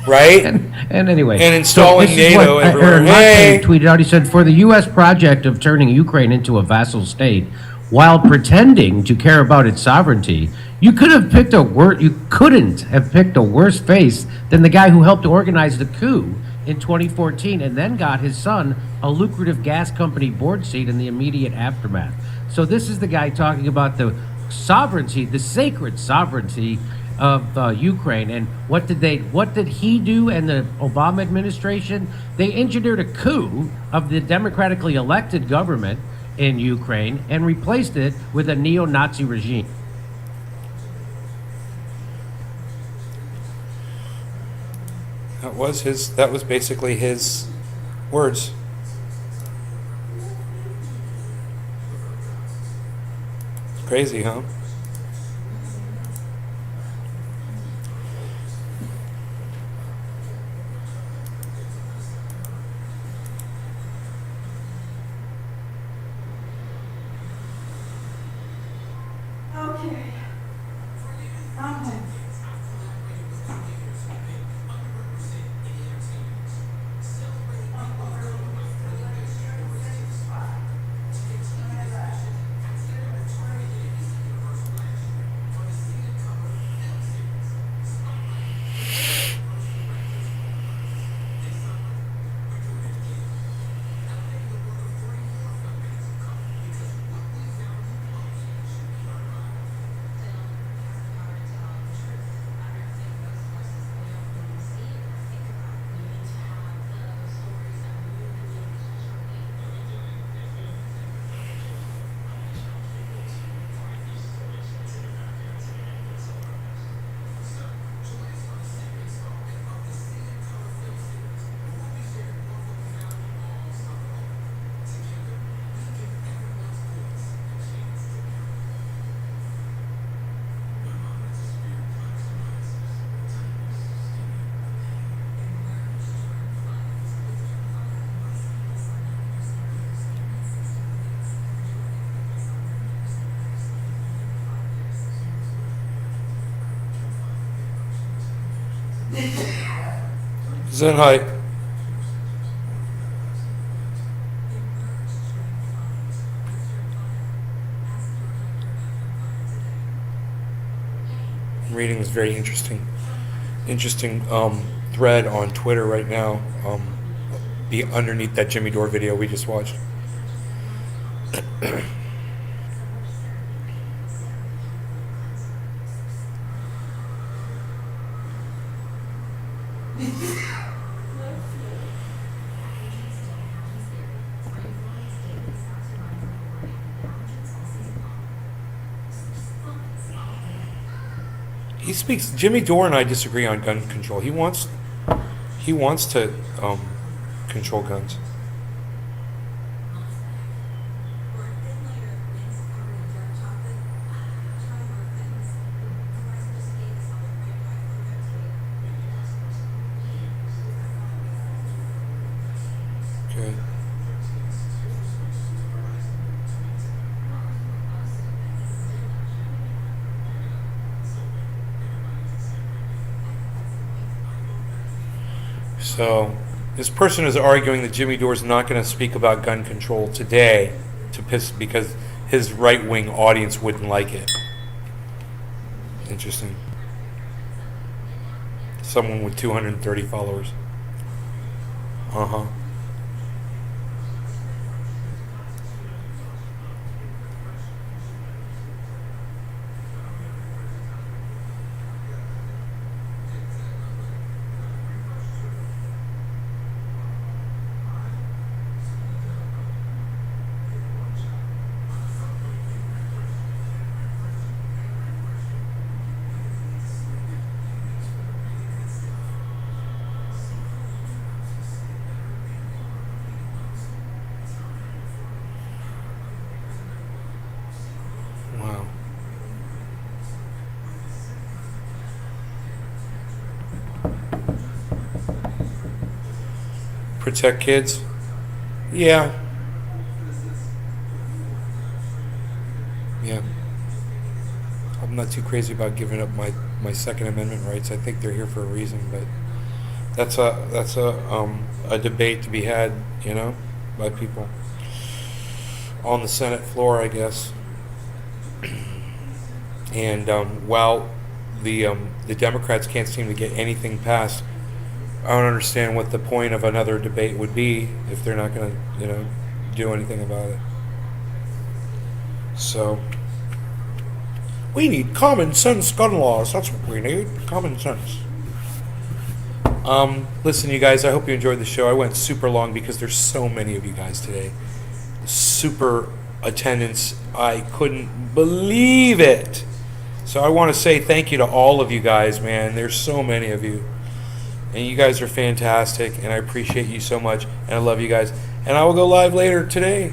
Right? and anyway, And installing this is NATO what everywhere. Aaron Hey! Martin tweeted out. He said, "For the U.S. project of turning Ukraine into a vassal state, while pretending to care about its sovereignty, you could have picked a You couldn't have picked a worse face than the guy who helped organize the coup in 2014, and then got his son a lucrative gas company board seat in the immediate aftermath." So this is the guy talking about the sovereignty, the sacred sovereignty of Ukraine. And what did he do and the Obama administration? They engineered a coup of the democratically elected government in Ukraine and replaced it with a neo-Nazi regime. That was basically his words. It's crazy, huh? Okay. Okay. Zen hi. I'm reading this very interesting thread on Twitter right now. Be underneath that Jimmy Dore video we just watched. Jimmy Dore and I disagree on gun control. He wants to control guns. Okay. So, this person is arguing that Jimmy Dore is not going to speak about gun control today because his right-wing audience wouldn't like it. Interesting. Someone with 230 followers. Uh-huh. Protect kids. Yeah. Yeah. I'm not too crazy about giving up my Second Amendment rights. I think they're here for a reason, but that's a debate to be had, by people on the Senate floor, I guess. And while the Democrats can't seem to get anything passed, I don't understand what the point of another debate would be if they're not going to, do anything about it. So we need common sense gun laws. That's what we need. Common sense. Listen, you guys, I hope you enjoyed the show. I went super long because there's so many of you guys today. Super attendance. I couldn't believe it. So I want to say thank you to all of you guys, man. There's so many of you. And you guys are fantastic, and I appreciate you so much, and I love you guys. And I will go live later today.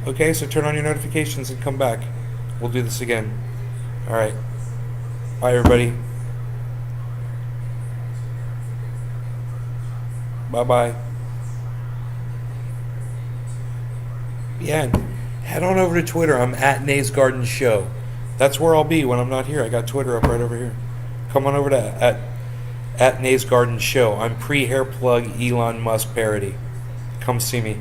Okay, so turn on your notifications and come back. We'll do this again. All right. Bye, everybody. Bye-bye. Yeah, and head on over to Twitter. I'm at Nays Garden Show. That's where I'll be when I'm not here. I got Twitter up right over here. Come on over to at Nays Garden Show. I'm pre-hair plug Elon Musk parody. Come see me.